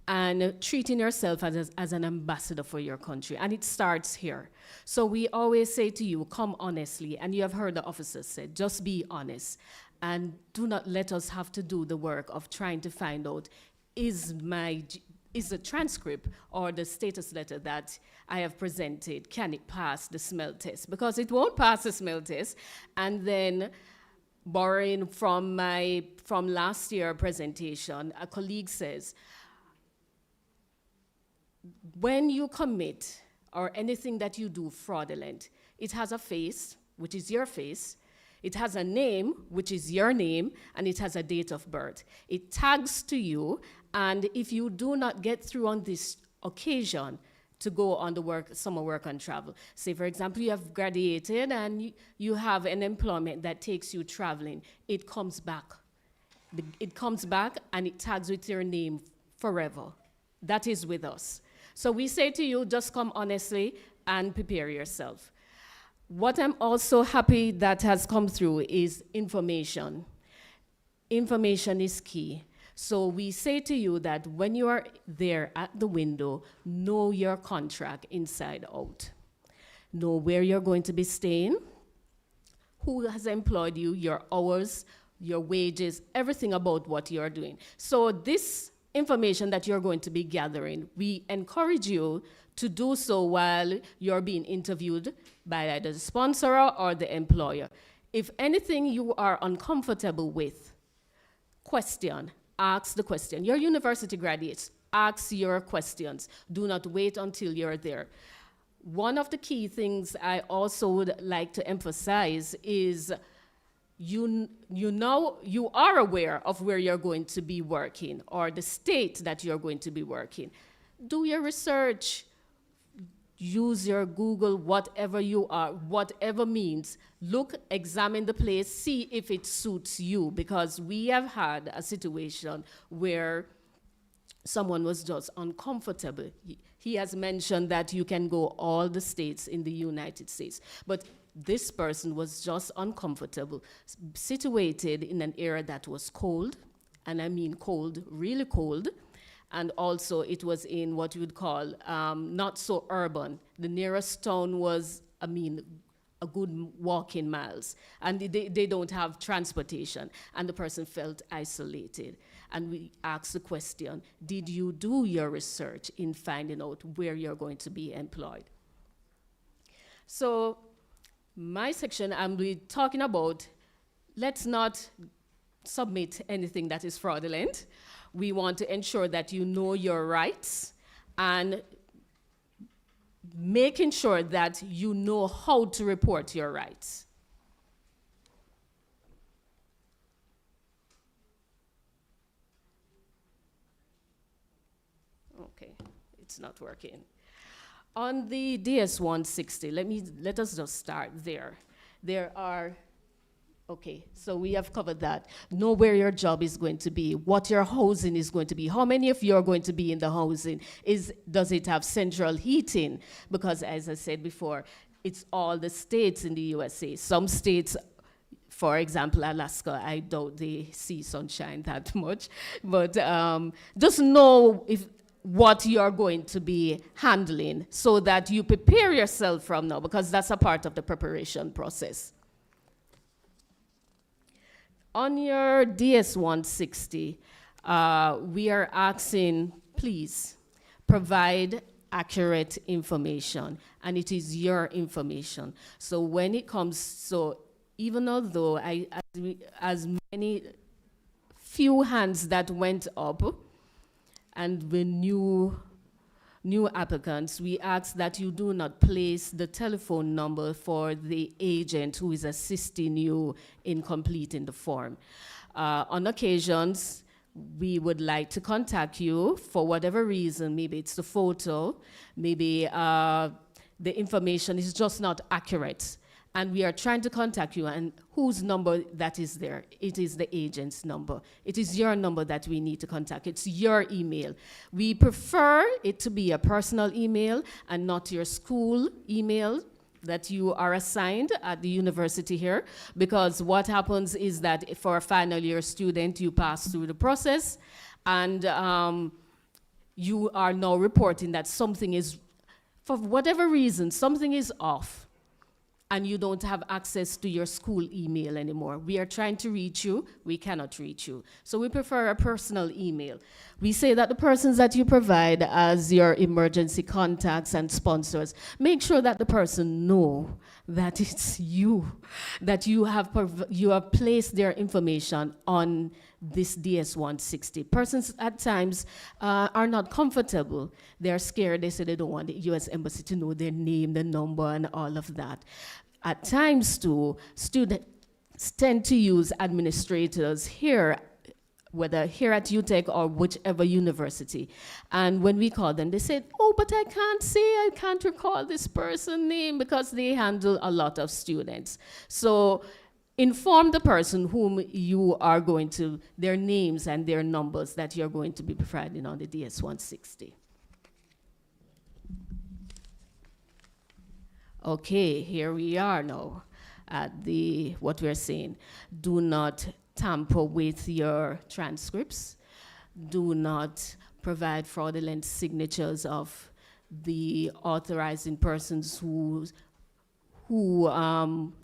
and treating yourself as an ambassador for your country. And it starts here. So we always say to you, come honestly. And you have heard the officers say, just be honest. And do not let us have to do the work of trying to find out, is the transcript or the status letter that I have presented, can it pass the smell test? Because it won't pass the smell test. And then borrowing from last year's presentation, a colleague says, when you commit or anything that you do fraudulent, it has a face, which is your face. It has a name, which is your name, and it has a date of birth. It tags to you, and if you do not get through on this occasion, to go on the summer work and travel. Say, for example, you have graduated and you have an employment that takes you traveling. It comes back. It comes back and it tags with your name forever. That is with us. So we say to you, just come honestly and prepare yourself. What I'm also happy that has come through is information. Information is key. So we say to you that when you are there at the window, know your contract inside out. Know where you're going to be staying, who has employed you, your hours, your wages, everything about what you're doing. So this information that you're going to be gathering, we encourage you to do so while you're being interviewed by either the sponsor or the employer. If anything you are uncomfortable with, ask the question. Your university graduates, ask your questions. Do not wait until you're there. One of the key things I also would like to emphasize is you are aware of where you're going to be working or the state that you're going to be working. Do your research. Use your Google, whatever you are, whatever means. Look, examine the place, see if it suits you, because we have had a situation where someone was just uncomfortable. He has mentioned that you can go all the states in the United States, but this person was just uncomfortable, situated in an area that was cold, and I mean cold, really cold. And also it was in what you would call not so urban. The nearest town was, a good walking miles. And they don't have transportation. And the person felt isolated. And we asked the question, did you do your research in finding out where you're going to be employed? So my section, I'm talking about, let's not submit anything that is fraudulent. We want to ensure that you know your rights and making sure that you know how to report your rights. Okay, it's not working. On the DS-160, let us just start there. There are Okay, so we have covered that. Know where your job is going to be, what your housing is going to be, how many of you are going to be in the housing, does it have central heating? Because as I said before, it's all the states in the USA. Some states, for example, Alaska, I doubt they see sunshine that much, but just know what you're going to be handling so that you prepare yourself from now, because that's a part of the preparation process. On your DS-160, we are asking, please, provide accurate information, and it is your information. So when it comes, even although as many few hands that went up, and the new applicants, we ask that you do not place the telephone number for the agent who is assisting you in completing the form. On occasions, we would like to contact you for whatever reason. Maybe it's the photo, maybe the information is just not accurate. And we are trying to contact you, and whose number that is there? It is the agent's number. It is your number that we need to contact. It's your email. We prefer it to be a personal email and not your school email that you are assigned at the university here, because what happens is that for a final year student, you pass through the process, and you are now reporting that something is, for whatever reason, something is off, and you don't have access to your school email anymore. We are trying to reach you, we cannot reach you. So we prefer a personal email. We say that the persons that you provide as your emergency contacts and sponsors, make sure that the person know that it's you, that you have placed their information on this DS-160. Persons at times are not comfortable. They're scared. They say they don't want the U.S. Embassy to know their name, the number, and all of that. At times, too, students tend to use administrators here whether here at UTech or whichever university. And when we call them, they said, oh, but I can't say, I can't recall this person's name, because they handle a lot of students. So inform the person whom you are going to, their names and their numbers that you're going to be providing on the DS-160. Okay, here we are now at what we're saying. Do not tamper with your transcripts. Do not provide fraudulent signatures of the authorizing persons who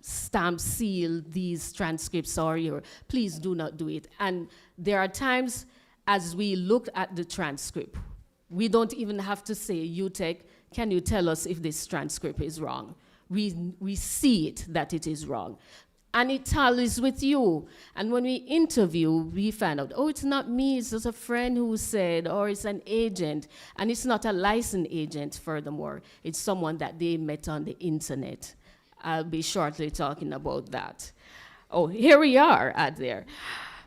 stamp seal these transcripts, or please do not do it. And there are times as we look at the transcript, we don't even have to say, UTech, can you tell us if this transcript is wrong? We see it, that it is wrong. And it tallies with you. And when we interview, we find out, oh, it's not me, it's just a friend who said, or it's an agent. And it's not a licensed agent, furthermore. It's someone that they met on the internet. I'll be shortly talking about that. Oh, here we are at there.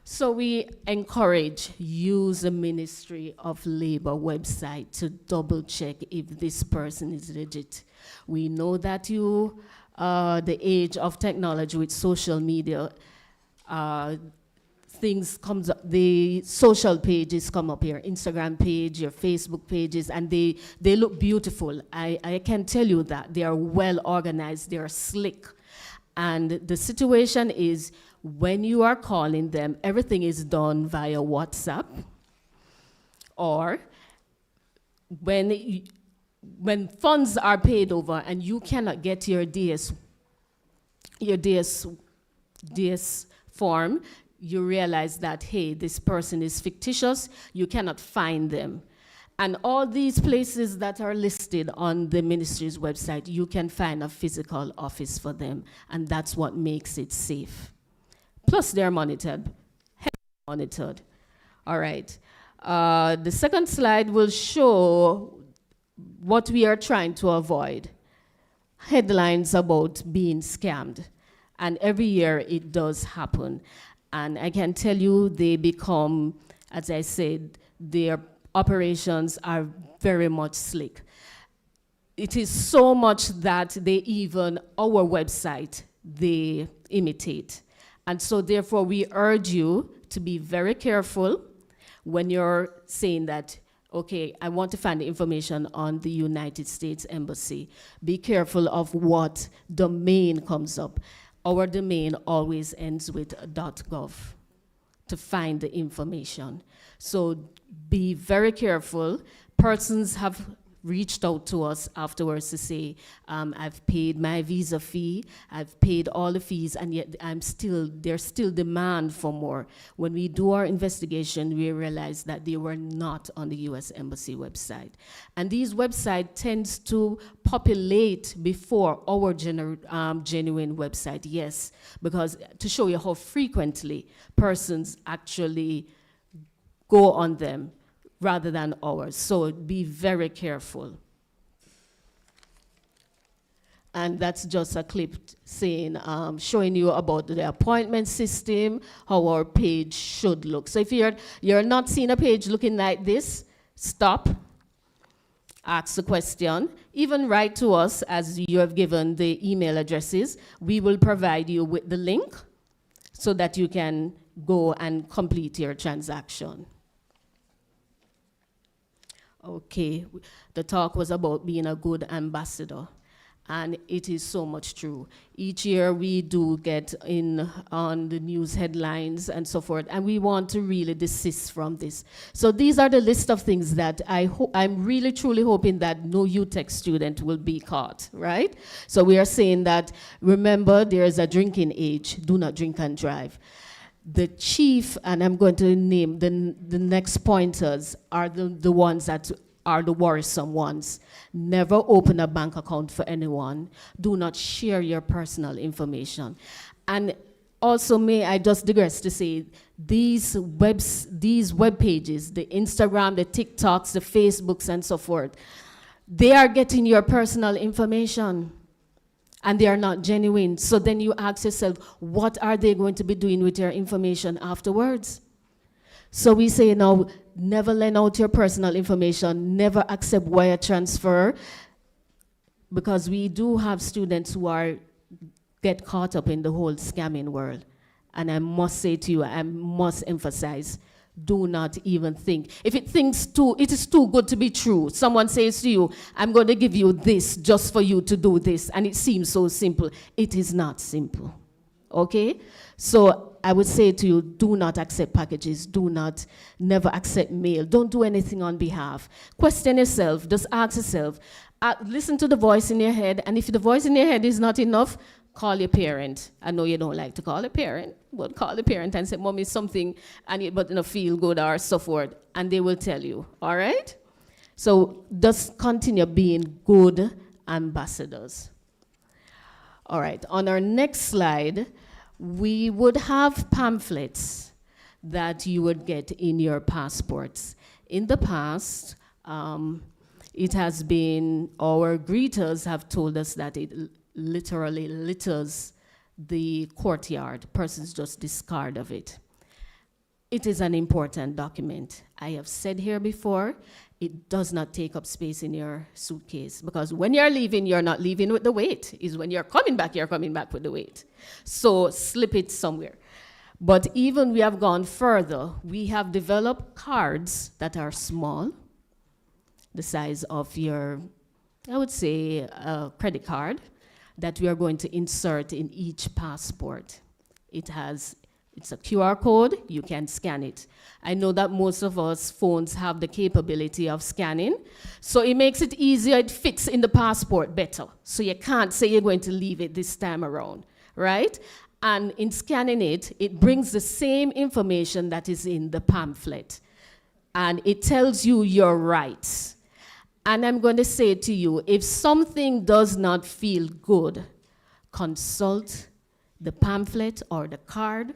So we encourage, use the Ministry of Labor website to double check if this person is legit. We know that the age of technology with social media, things comes up, the social pages come up here, Instagram page, your Facebook pages, and they look beautiful. I can tell you that. They are well organized, they are slick. And the situation is, when you are calling them, everything is done via WhatsApp, or when funds are paid over and you cannot get your DS form, you realize that, hey, this person is fictitious, you cannot find them. And all these places that are listed on the ministry's website, you can find a physical office for them, and that's what makes it safe. Plus, they're monitored, heavily monitored. All right. The second slide will show what we are trying to avoid. Headlines about being scammed. And every year it does happen. And I can tell you they become, as I said, their operations are very much slick. It is so much that they even, our website, they imitate. And so therefore we urge you to be very careful when you're saying that, okay, I want to find the information on the United States Embassy. Be careful of what domain comes up. Our domain always ends with .gov to find the information. So be very careful. Persons have reached out to us afterwards to say, I've paid my visa fee, I've paid all the fees, and yet there's still demand for more. When we do our investigation, we realize that they were not on the US Embassy website. And these websites tends to populate before our genuine website, yes, because to show you how frequently persons actually go on them rather than ours. So be very careful. And that's just a clip saying, showing you about the appointment system, how our page should look. So if you're not seeing a page looking like this, stop, ask the question, even write to us as you have given the email addresses. We will provide you with the link so that you can go and complete your transaction. Okay, the talk was about being a good ambassador, and it is so much true. Each year we do get in on the news headlines and so forth, and we want to really desist from this. So these are the list of things that I'm really truly hoping that no UTech student will be caught, right? So we are saying that, remember, there is a drinking age, do not drink and drive. The chief, and I'm going to name the next pointers, are the ones that are the worrisome ones. Never open a bank account for anyone. Do not share your personal information. And also, may I just digress to say, these web pages, the Instagram, the TikToks, the Facebooks, and so forth, they are getting your personal information. And they are not genuine. So then you ask yourself, what are they going to be doing with your information afterwards? So we say now, never lend out your personal information, never accept wire transfer, because we do have students who get caught up in the whole scamming world. And I must say to you, I must emphasize, do not even think. If it is too good to be true. Someone says to you, I'm going to give you this just for you to do this, and it seems so simple. It is not simple, okay? So I would say to you, do not accept packages. Never accept mail. Don't do anything on behalf. Question yourself. Just ask yourself. Listen to the voice in your head, and if the voice in your head is not enough, call your parent. I know you don't like to call a parent, but call the parent and say, Mommy, something, but you know, feel good or so forth, and they will tell you, all right? So just continue being good ambassadors. All right, on our next slide, we would have pamphlets that you would get in your passports. In the past, it has been, our greeters have told us that it literally litters the courtyard. Persons just discard of it. It is an important document. I have said here before, it does not take up space in your suitcase, because when you're leaving, you're not leaving with the weight. It's when you're coming back with the weight. So slip it somewhere. But even we have gone further. We have developed cards that are small, the size of your, I would say, a credit card, that we are going to insert in each passport. It's a QR code, you can scan it. I know that most of us phones have the capability of scanning, so it makes it easier, it fits in the passport better. So you can't say you're going to leave it this time around, right? And in scanning it, it brings the same information that is in the pamphlet. And it tells you your rights. And I'm going to say to you, if something does not feel good, consult the pamphlet or the card,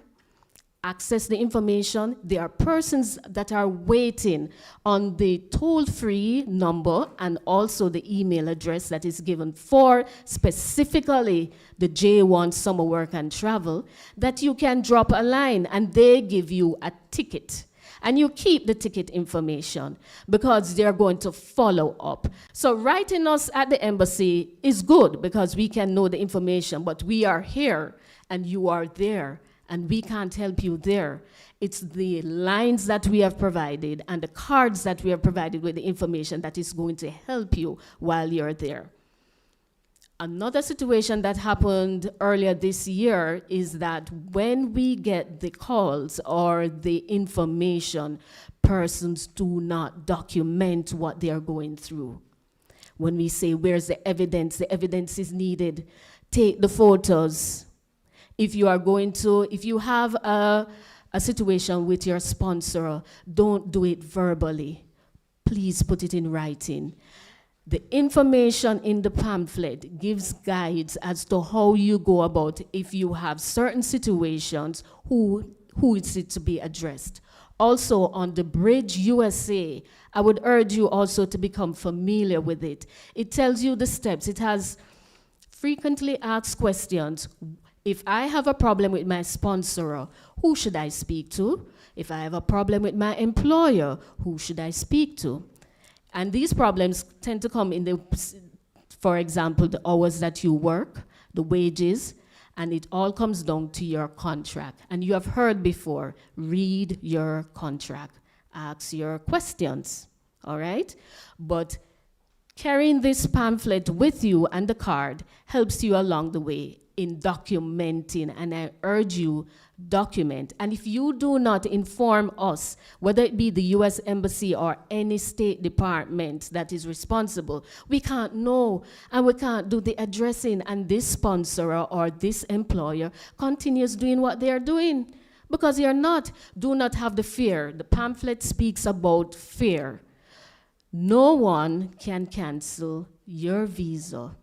access the information. There are persons that are waiting on the toll-free number and also the email address that is given for specifically the J1 Summer Work and Travel, that you can drop a line and they give you a ticket. And you keep the ticket information because they're going to follow up. So writing us at the embassy is good because we can know the information, but we are here and you are there and we can't help you there. It's the lines that we have provided and the cards that we have provided with the information that is going to help you while you're there. Another situation that happened earlier this year is that when we get the calls or the information, persons do not document what they are going through. When we say, where's the evidence is needed, take the photos. If you have a situation with your sponsor, don't do it verbally. Please put it in writing. The information in the pamphlet gives guides as to how you go about if you have certain situations, who is it to be addressed. Also, on the Bridge USA, I would urge you also to become familiar with it. It tells you the steps. It has frequently asked questions. If I have a problem with my sponsor, who should I speak to? If I have a problem with my employer, who should I speak to? And these problems tend to come in for example, the hours that you work, the wages, and it all comes down to your contract. And you have heard before, read your contract, ask your questions, all right? But carrying this pamphlet with you and the card helps you along the way in documenting, and I urge you, document. And if you do not inform us, whether it be the U.S. Embassy or any State Department that is responsible, we can't know and we can't do the addressing, and this sponsor or this employer continues doing what they're doing because do not have the fear. The pamphlet speaks about fear. No one can cancel your visa.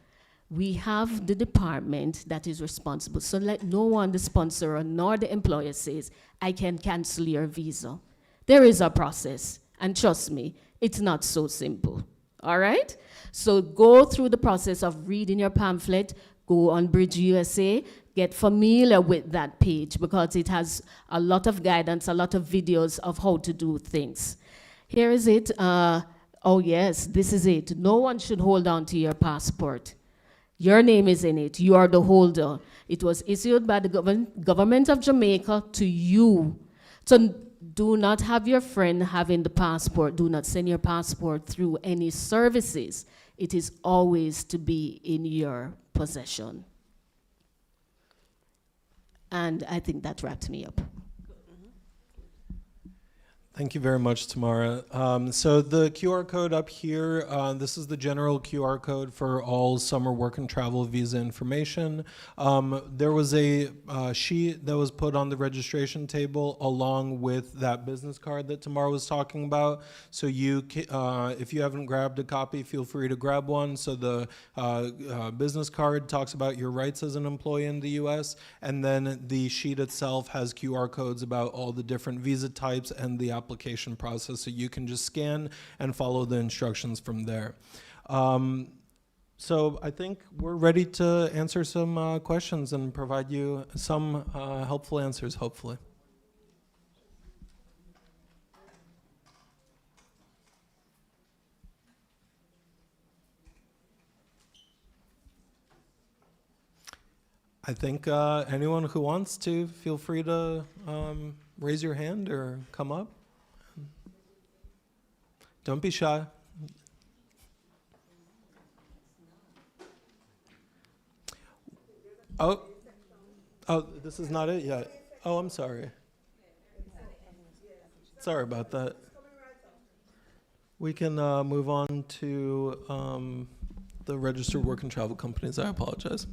We have the department that is responsible. So let no one, the sponsor nor the employer, says, I can cancel your visa. There is a process. And trust me, it's not so simple. All right? So go through the process of reading your pamphlet, go on Bridge USA, get familiar with that page because it has a lot of guidance, a lot of videos of how to do things. Here is it. Oh yes, this is it. No one should hold on to your passport. Your name is in it. You are the holder. It was issued by the government of Jamaica to you. So do not have your friend having the passport. Do not send your passport through any services. It is always to be in your possession. And I think that wraps me up. Thank you very much, Tamara. So the QR code up here, this is the general QR code for all summer work and travel visa information. There was a sheet that was put on the registration table along with that business card that Tamara was talking about. So you, if you haven't grabbed a copy, feel free to grab one. So the business card talks about your rights as an employee in the US, and then the sheet itself has QR codes about all the different visa types and the application process, so you can just scan and follow the instructions from there. So I think we're ready to answer some questions and provide you some helpful answers, hopefully. I think anyone who wants to, feel free to raise your hand or come up. Don't be shy. Oh, this is not it yet. Oh, I'm sorry. Sorry about that. We can move on to the registered work and travel companies. I apologize.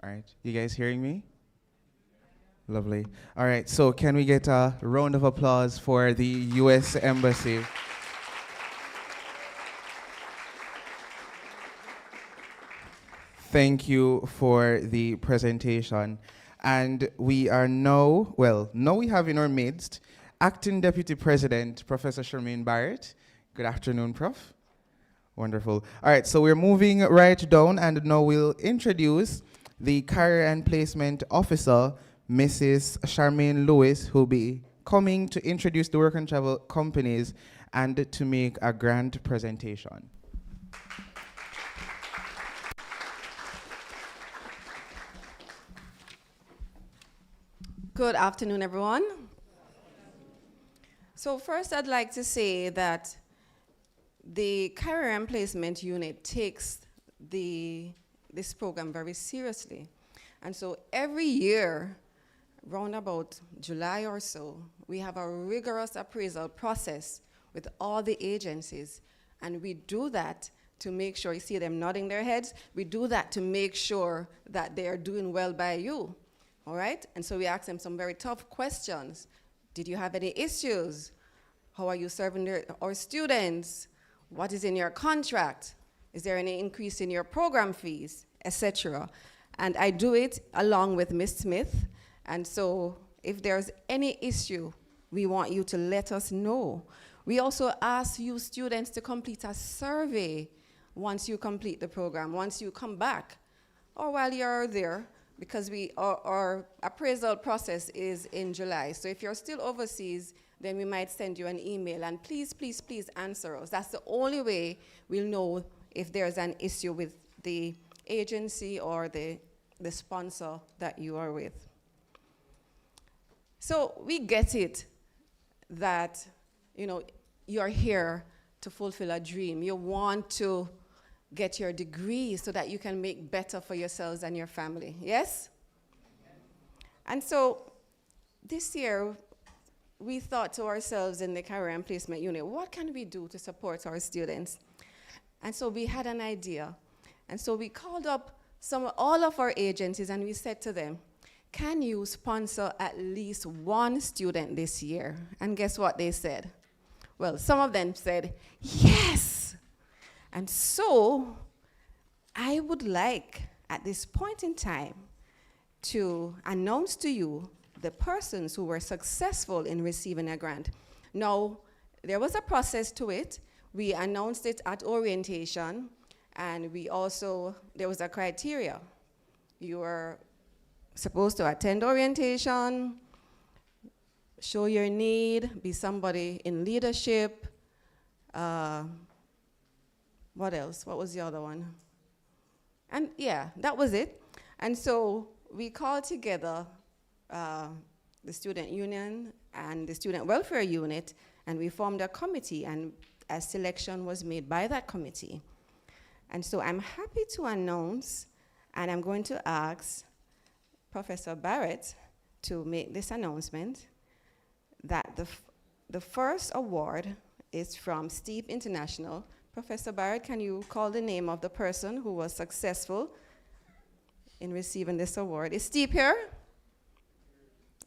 All right, you guys hearing me? Lovely. All right, so can we get a round of applause for the U.S. Embassy? Thank you for the presentation. And we are now we have in our midst Acting Deputy President, Professor Charmaine Barrett. Good afternoon, Prof. Wonderful. All right, so we're moving right down, and now we'll introduce the Career and Placement Officer, Mrs. Charmaine Lewis, who will be coming to introduce the work and travel companies and to make a grand presentation. Good afternoon, everyone. So first, I'd like to say that the Career and Placement Unit takes this program very seriously. And so every year, round about July or so, we have a rigorous appraisal process with all the agencies. And we do that to make sure, you see them nodding their heads, we do that to make sure that they are doing well by you, all right? And so we ask them some very tough questions. Did you have any issues? How are you serving our students? What is in your contract? Is there any increase in your program fees, etc.? And I do it along with Ms. Smith. And so if there's any issue, we want you to let us know. We also ask you students to complete a survey once you complete the program, once you come back, or while you're there, because our appraisal process is in July. So if you're still overseas, then we might send you an email. And please, please, please answer us. That's the only way we'll know if there's an issue with the agency or the sponsor that you are with. So we get it that, you're here to fulfill a dream. You want to get your degree so that you can make better for yourselves and your family, yes? And so this year, we thought to ourselves in the Career and Placement Unit, what can we do to support our students? And so we had an idea. And so we called up all of our agencies and we said to them, can you sponsor at least one student this year? And guess what they said? Well, some of them said, yes. And so I would like, at this point in time, to announce to you the persons who were successful in receiving a grant. Now, there was a process to it. We announced it at orientation, and there was a criteria. You are supposed to attend orientation, show your need, be somebody in leadership. What else? What was the other one? And yeah, that was it. And so we called together the student union and the student welfare unit, and we formed a committee, and a selection was made by that committee. And so I'm happy to announce, and I'm going to ask Professor Barrett to make this announcement, that the first award is from Steep International. Professor Barrett, can you call the name of the person who was successful in receiving this award? Is Steep here?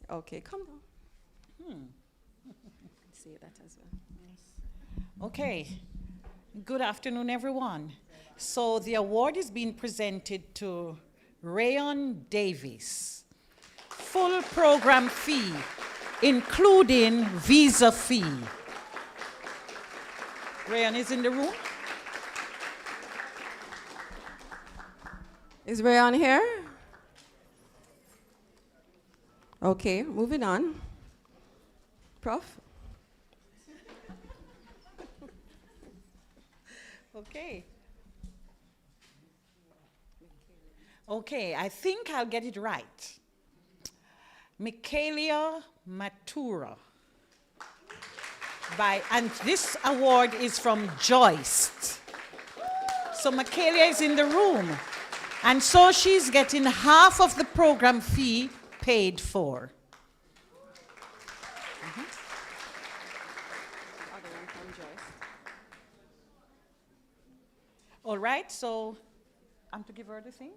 Okay, come on. See that as well. Okay. Good afternoon, everyone. So the award is being presented to Rayon Davis. Full program fee, including visa fee. Rayon is in the room. Is Rayon here? Okay, moving on. Prof? Okay. Okay, I think I'll get it right. Michaelia Matura. And this award is from Joyce. So Michaelia is in the room. And so she's getting half of the program fee paid for. All right, so I'm to give her the thing?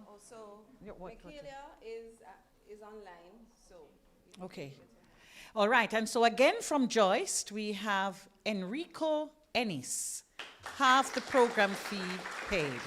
Also, Yeah, Michaelia is online, so. Okay. All right, and so again from Joyce, we have Enrico Ennis, half the program fee paid.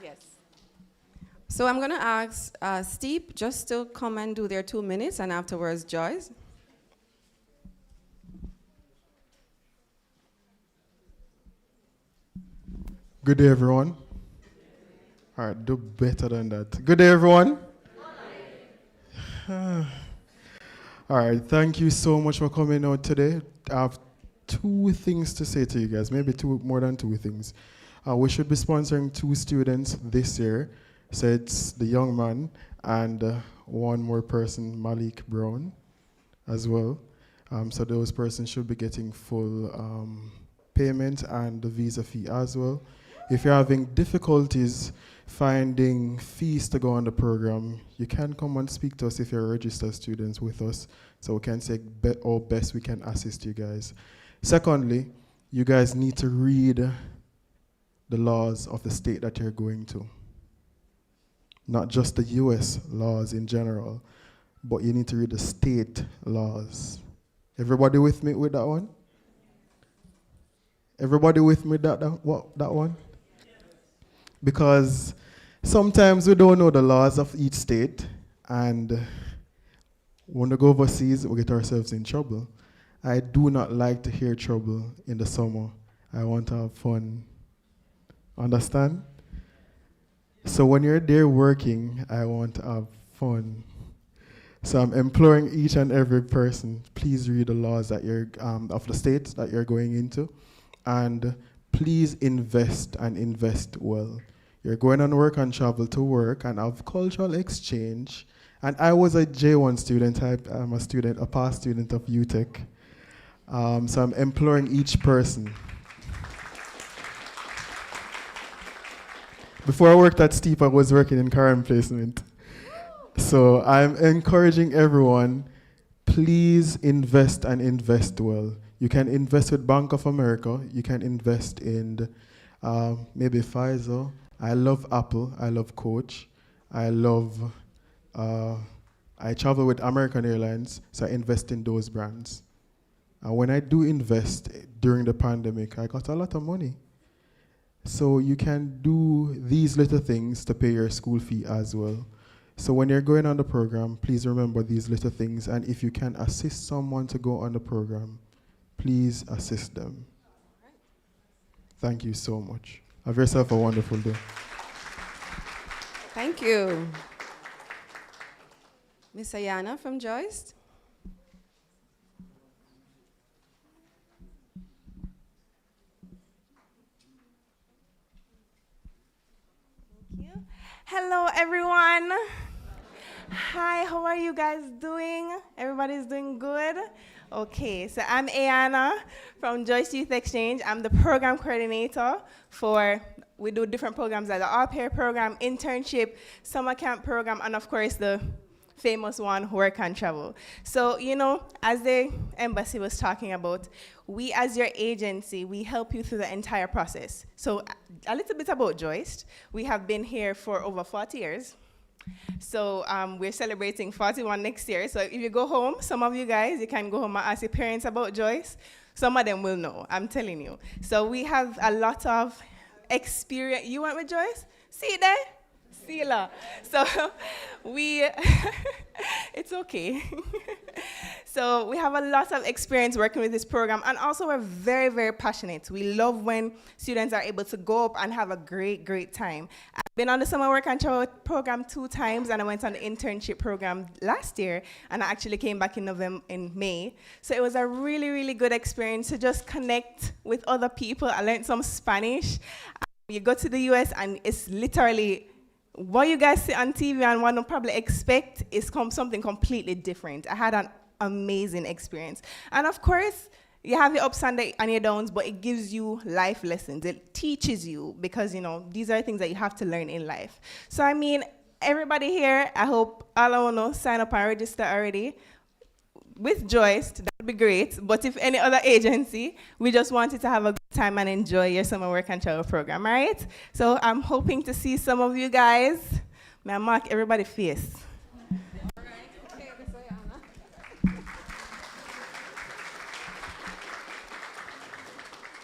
Yes. So I'm going to ask Steve just to come and do their 2 minutes, and afterwards Joyce. Good day, everyone. All right, do better than that. Good day, everyone. All right, thank you so much for coming out today. I have 2 things to say to you guys, maybe more than 2 things. We should be sponsoring 2 students this year. So it's the young man and one more person, Malik Brown, as well. So those persons should be getting full payment and the visa fee as well. If you're having difficulties finding fees to go on the program, you can come and speak to us if you're registered students with us, so we can say our best we can assist you guys. Secondly, you guys need to read the laws of the state that you're going to. Not just the US laws in general, but you need to read the state laws. Everybody with me with that one? Everybody with me that one? Because sometimes we don't know the laws of each state, and when we go overseas, we get ourselves in trouble. I do not like to hear trouble in the summer. I want to have fun. Understand? So when you're there working, I want to have fun. So I'm imploring each and every person, please read the laws that you're of the state that you're going into, and please invest and invest well. You're going on work and travel to work and have cultural exchange. And I was a J1 student. I'm a past student of UTech. So I'm imploring each person. Before I worked at Steep, I was working in current placement. So I'm encouraging everyone, please invest and invest well. You can invest with Bank of America. You can invest in maybe Pfizer. I love Apple. I love Coach. I travel with American Airlines, so I invest in those brands. And when I do invest during the pandemic, I got a lot of money. So you can do these little things to pay your school fee as well. So when you're going on the program, please remember these little things. And if you can assist someone to go on the program, please assist them. Thank you so much. Have yourself a wonderful day. Thank you. Miss Ayana from Joyce. Hello, everyone. Hi, how are you guys doing? Everybody's doing good? Okay, so I'm Ayana from Joyce Youth Exchange. I'm the program coordinator we do different programs like the au pair program, internship, summer camp program, and of course the famous one, work and travel. So, as the embassy was talking about, we as your agency, we help you through the entire process. So a little bit about Joyce. We have been here for over 40 years. So we're celebrating 41 next year. So if you go home, some of you guys, you can go home and ask your parents about Joyce. Some of them will know, I'm telling you. So we have a lot of experience. You went with Joyce? See there? Sila. So it's okay. So we have a lot of experience working with this program, and also we're very, very passionate. We love when students are able to go up and have a great, great time. I've been on the summer work and travel program 2 times, and I went on the internship program last year, and I actually came back in May. So it was a really, really good experience to just connect with other people. I learned some Spanish. You go to the US and it's literally what you guys see on TV and what you probably expect is something completely different. I had an amazing experience. And of course, you have your ups and your downs, but it gives you life lessons. It teaches you because, these are things that you have to learn in life. So, everybody here, I hope all of you sign up and register already. With Joyce, that would be great. But if any other agency, we just wanted to have a good time and enjoy your summer work and travel program, all right? So I'm hoping to see some of you guys. May I mark everybody's face?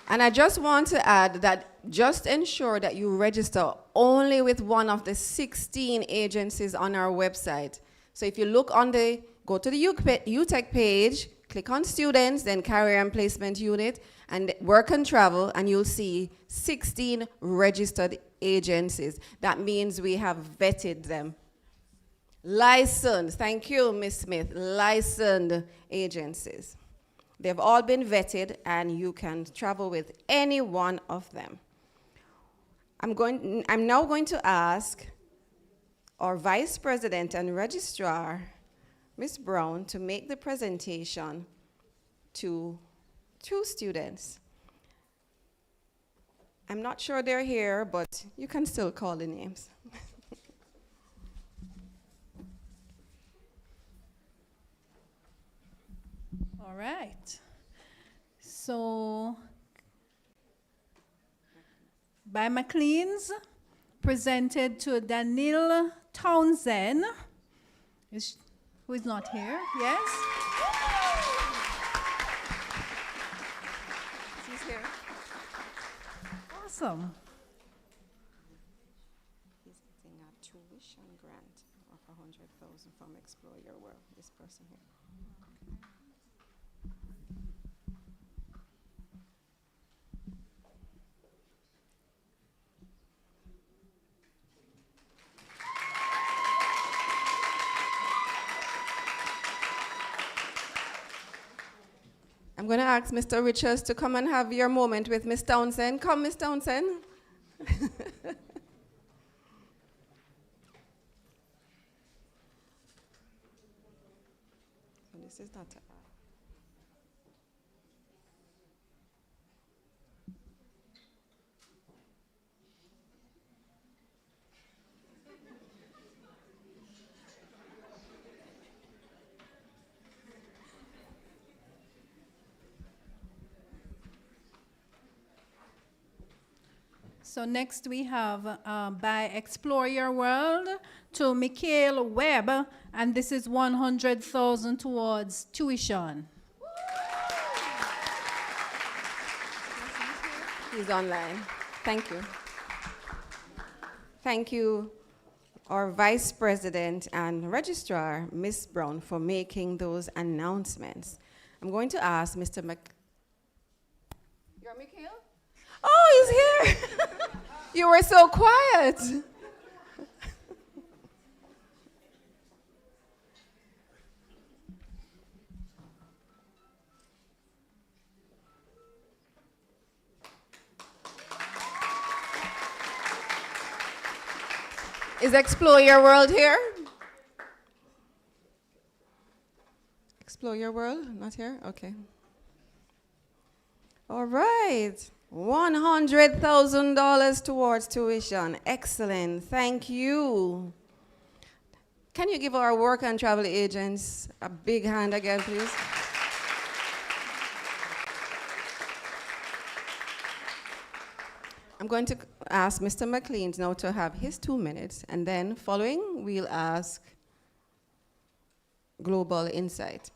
And I just want to add that just ensure that you register only with one of the 16 agencies on our website. So if you look on go to the UTech page, click on students, then career and placement unit, and work and travel, and you'll see 16 registered agencies. That means we have vetted them. Licensed, thank you, Ms. Smith, licensed agencies. They've all been vetted, and you can travel with any one of them. I'm now going to ask our Vice President and Registrar, Ms. Brown, to make the presentation to 2 students. I'm not sure they're here, but you can still call the names. All right. So, by McLean's, presented to Daniel Townsend, who is not here, yes? She's here. Awesome. He's getting a tuition grant of $100,000 from Explore Your World, this person here. I'm going to ask Mr. Richards to come and have your moment with Miss Townsend. Come, Miss Townsend. This is not So next we have by Explore Your World to Michael Webb, and this is $100,000 towards tuition. He's online. Thank you. Thank you, our Vice President and Registrar, Ms. Brown, for making those announcements. I'm going to ask Mr. You're Mikhail? Oh, he's here. You were so quiet. Is Explore Your World here? Explore Your World? Not here? Okay. All right. $100,000 towards tuition. Excellent. Thank you. Can you give our work and travel agents a big hand again, please? I'm going to ask Mr. McLean now to have his 2 minutes, and then following, we'll ask Global Insight.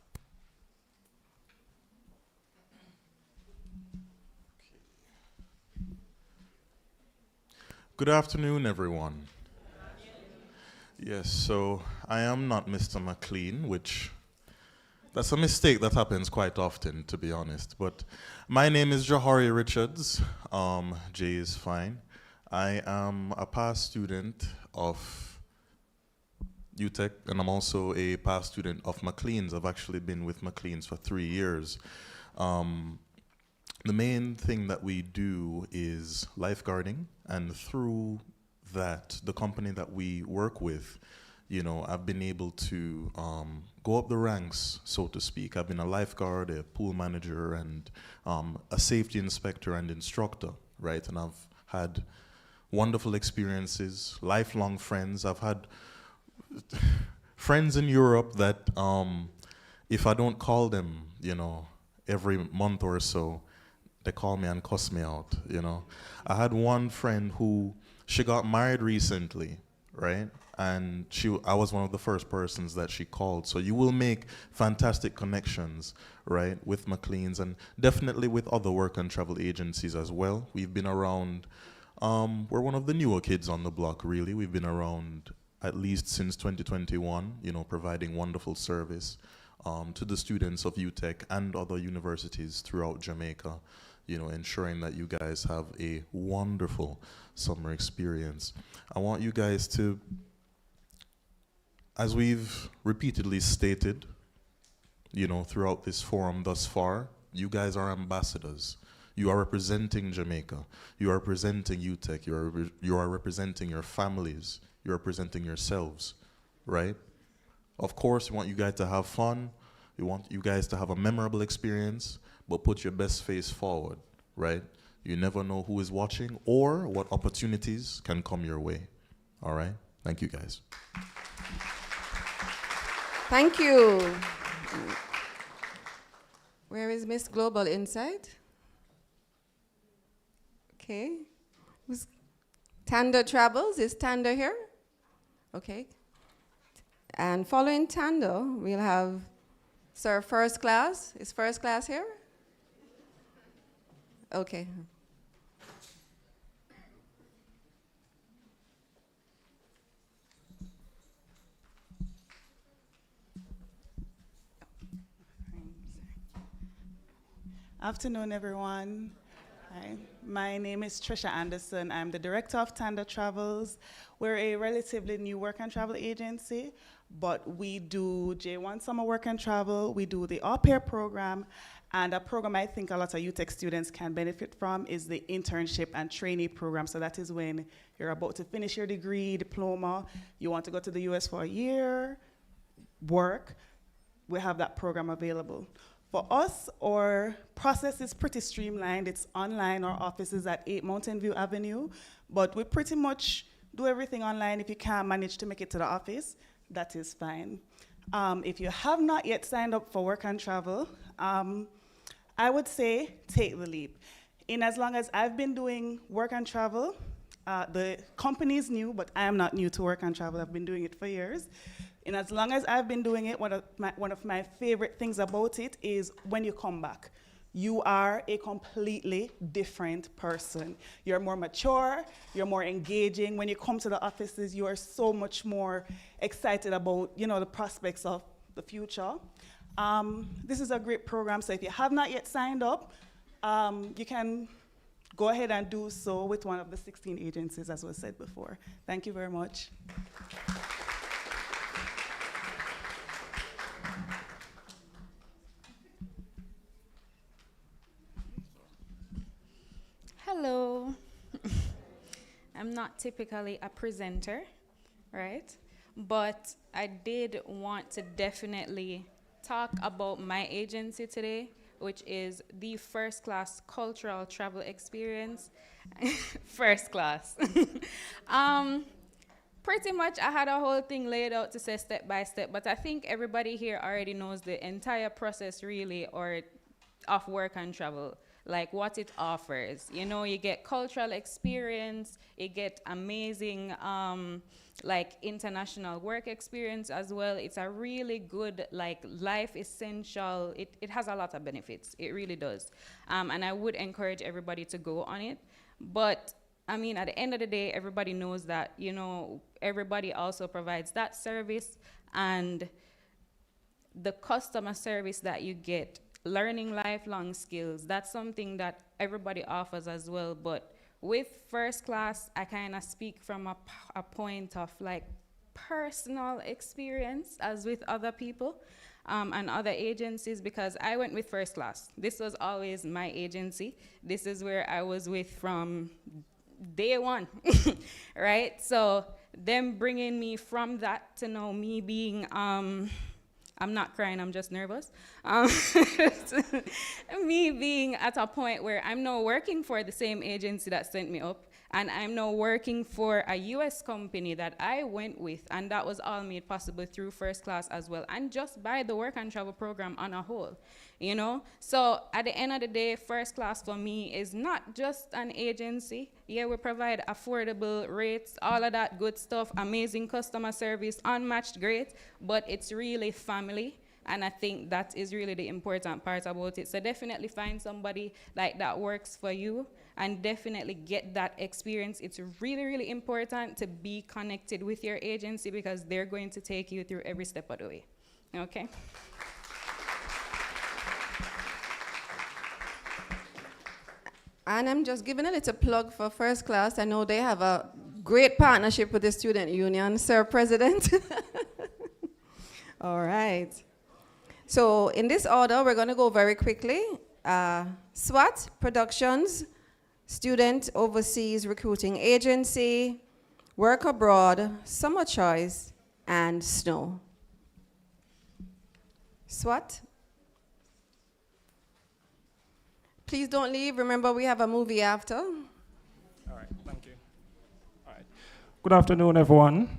Good afternoon, everyone. Yes, so I am not Mr. McLean, which that's a mistake that happens quite often, to be honest. But my name is Johari Richards. Jay is fine. I am a past student of UTEC, and I'm also a past student of McLean's. I've actually been with McLean's for 3 years. The main thing that we do is lifeguarding, and through that, the company that we work with, you know, I've been able to go up the ranks, so to speak. I've been a lifeguard, a pool manager, and a safety inspector and instructor, right? And I've had wonderful experiences, lifelong friends. I've had friends in Europe that if I don't call them, you know, every month or so, they call me and cuss me out, you know. I had one friend who, she got married recently, right? And I was one of the first persons that she called. So you will make fantastic connections, right, with McLean's and definitely with other work and travel agencies as well. We've been around, we're one of the newer kids on the block, really. We've been around at least since 2021, you know, providing wonderful service to the students of UTEC and other universities throughout Jamaica, you know, ensuring that you guys have a wonderful summer experience. I want you guys to, as we've repeatedly stated, you know, throughout this forum thus far, you guys are ambassadors. You are representing Jamaica. You are representing UTEC. You are representing your families. You are representing yourselves, right? Of course, we want you guys to have fun. We want you guys to have a memorable experience, but put your best face forward, right? You never know who is watching or what opportunities can come your way. All right? Thank you, guys. Thank you. Where is Miss Global Insight? Okay. Who's Tanda Travels? Is Tanda here? Okay. And following Tanda, we'll have Sir First Class. Is First Class here? Okay. Afternoon, everyone. Hi. My name is Trisha Anderson. I'm the director of Tanda Travels. We're a relatively new work and travel agency, but we do J1 summer work and travel. We do the au pair program, and a program I think a lot of UTEC students can benefit from is the internship and trainee program. So that is when you're about to finish your degree, diploma, you want to go to the US for a year, work, we have that program available. For us, our process is pretty streamlined. It's online. Our office is at 8 Mountain View Avenue, but we pretty much do everything online. If you can't manage to make it to the office, that is fine. If you have not yet signed up for work and travel, I would say take the leap. In as long as I've been doing work and travel, the company is new, but I am not new to work and travel. I've been doing it for years. And as long as I've been doing it, one of my favorite things about it is when you come back. you are a completely different person. You're more mature, you're more engaging. When you come to the offices, you are so much more excited about, you know, the prospects of the future. This is a great program, so if you have not yet signed up, you can go ahead and do so with one of the 16 agencies, as was said before. Thank you very much. Hello. I'm not typically a presenter, right? But I did want to definitely talk about my agency today, which is the First Class Cultural Travel Experience. First class. Pretty much I had a whole thing laid out to say step by step, but I think everybody here already knows the entire process really, or of work and travel, like what it offers. You know, you get cultural experience, you get amazing like international work experience as well. It's a really good, like, life essential. It has a lot of benefits. It really does. And I would encourage everybody to go on it. But I mean, at the end of the day, everybody knows that, you know, everybody also provides that service, and the customer service that you get, learning lifelong skills, that's something that everybody offers as well. But with First Class, I kind of speak from a point of like personal experience as with other people and other agencies, because I went with First Class. This was always my agency. This is where I was with from day one, right? So them bringing me from that to now me being, I'm not crying, I'm just nervous. Me being at a point where I'm now working for the same agency that sent me up, and I'm now working for a US company that I went with, and that was all made possible through First Class as well, and just by the work and travel program on a whole, you know? So at the end of the day, First Class for me is not just an agency. Yeah, we provide affordable rates, all of that good stuff, amazing customer service, unmatched great, but it's really family. And I think that is really the important part about it. So definitely find somebody like that works for you, and definitely get that experience. It's really, really important to be connected with your agency, because they're going to take you through every step of the way. Okay? And I'm just giving a little plug for First Class. I know they have a great partnership with the Student Union, Sir President. All right. So in this order, we're going to go very quickly. SWAT Productions, Student Overseas Recruiting Agency, Work Abroad, Summer Choice, and Snow. SWAT. Please don't leave. Remember, we have a movie after. All right, thank you. All right. Good afternoon, everyone.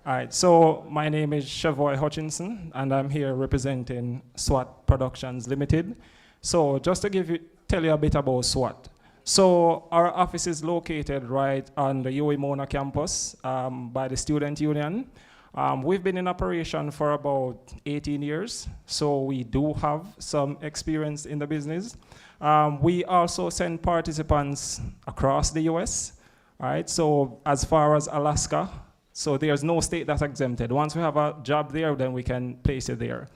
All right, so my name is Chavoy Hutchinson, and I'm here representing SWAT Productions Limited. So just to tell you a bit about SWAT. So our office is located right on the UWI Mona campus by the Student Union. We've been in operation for about 18 years, so we do have some experience in the business. We also send participants across the US, all right? So as far as Alaska, so there's no state that's exempted. Once we have a job there, then we can place it there.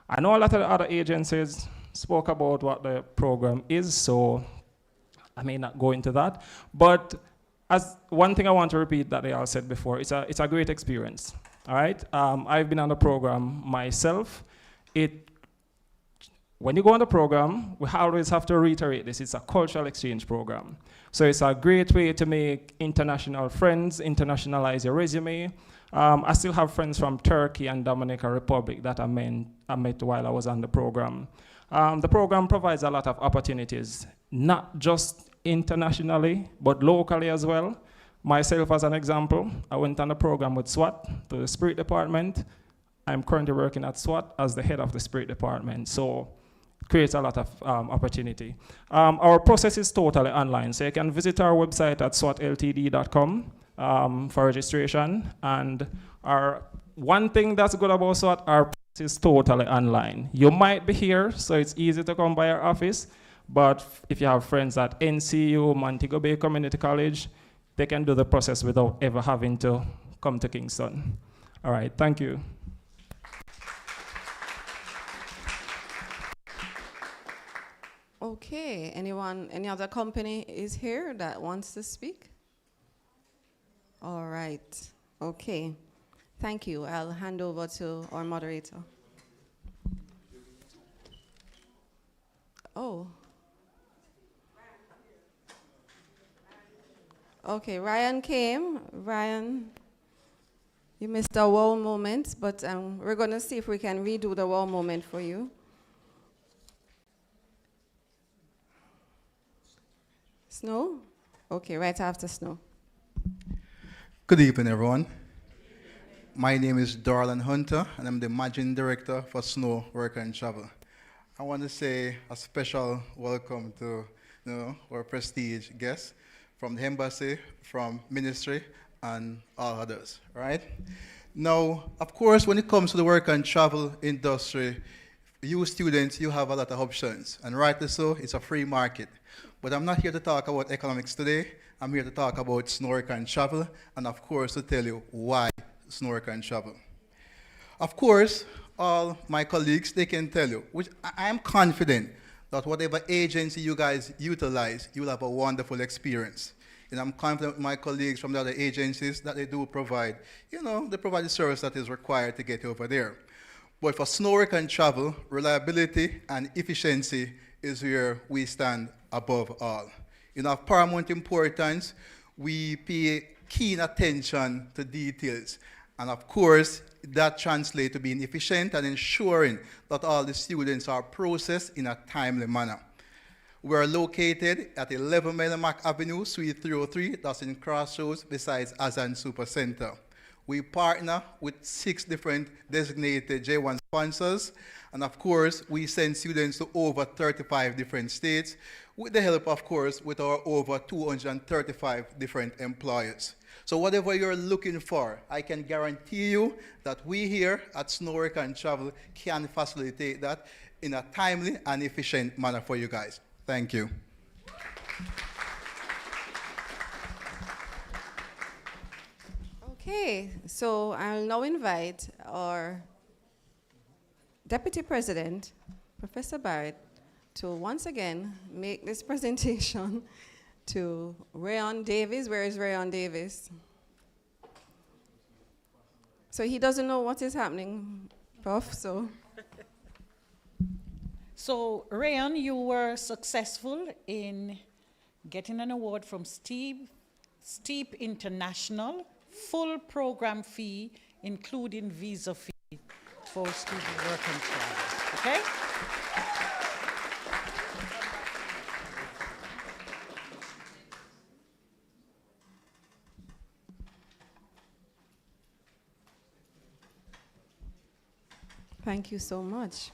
I know a lot of the other agencies spoke about what the program is, so I may not go into that. But as one thing I want to repeat that they all said before, it's a great experience, all right? I've been on the program myself. When you go on the program, we always have to reiterate this, it's a cultural exchange program. So it's a great way to make international friends, internationalize your resume. I still have friends from Turkey and Dominican Republic that I met while I was on the program. The program provides a lot of opportunities, not just internationally, but locally as well. Myself, as an example, I went on the program with SWAT to the Spirit Department. I'm currently working at SWAT as the head of the Spirit Department. So it creates a lot of opportunity. Our process is totally online, so you can visit our website at swatltd.com for registration. And one thing that's good about SWAT, our process is totally online. You might be here, so it's easy to come by our office, But if you have friends at NCU, Montego Bay Community College, they can do the process without ever having to come to Kingston. All right, thank you. Okay, anyone, any other company is here that wants to speak? All right, okay. Thank you. I'll hand over to our moderator. Oh. Okay, Ryan came. Ryan, you missed a wow moment, but we're going to see if we can redo the wow moment for you. Snow? Okay, right after Snow. Good evening, everyone. My name is Darlan Hunter, and I'm the Managing Director for Snow Work and Travel. I want to say a special welcome to our prestige guests from the embassy, from ministry, and all others, right? Now, of course, when it comes to the work and travel industry, you students, you have a lot of options, and rightly so, it's a free market. But I'm not here to talk about economics today. I'm here to talk about Snow Work and Travel, and of course, to tell you why Snow Work and Travel. Of course, all my colleagues, they can tell you, which I am confident that whatever agency you guys utilize, you'll have a wonderful experience. And I'm confident with my colleagues from the other agencies that they do provide, they provide the service that is required to get over there. But for Snow Work and Travel, reliability and efficiency is where we stand above all. Of paramount importance, we pay keen attention to details. And of course, that translates to being efficient and ensuring that all the students are processed in a timely manner. We are located at 11 Melamac Avenue, Suite 303, that's in Crossroads, besides Azan Super Center. We partner with 6 different designated J1 sponsors, and of course, we send students to over 35 different states, with the help, of course, with our over 235 different employers. So whatever you're looking for, I can guarantee you that we here at Snow Work and Travel can facilitate that in a timely and efficient manner for you guys. Thank you. Okay, so I'll now invite our Deputy President, Professor Barrett, to once again make this presentation to Rayon Davis. Where is Rayon Davis? So he doesn't know what is happening, Prof, so. So, Rayon, you were successful in getting an award from Steep International, full program fee, including visa fee for student work and travel, okay? Thank you so much.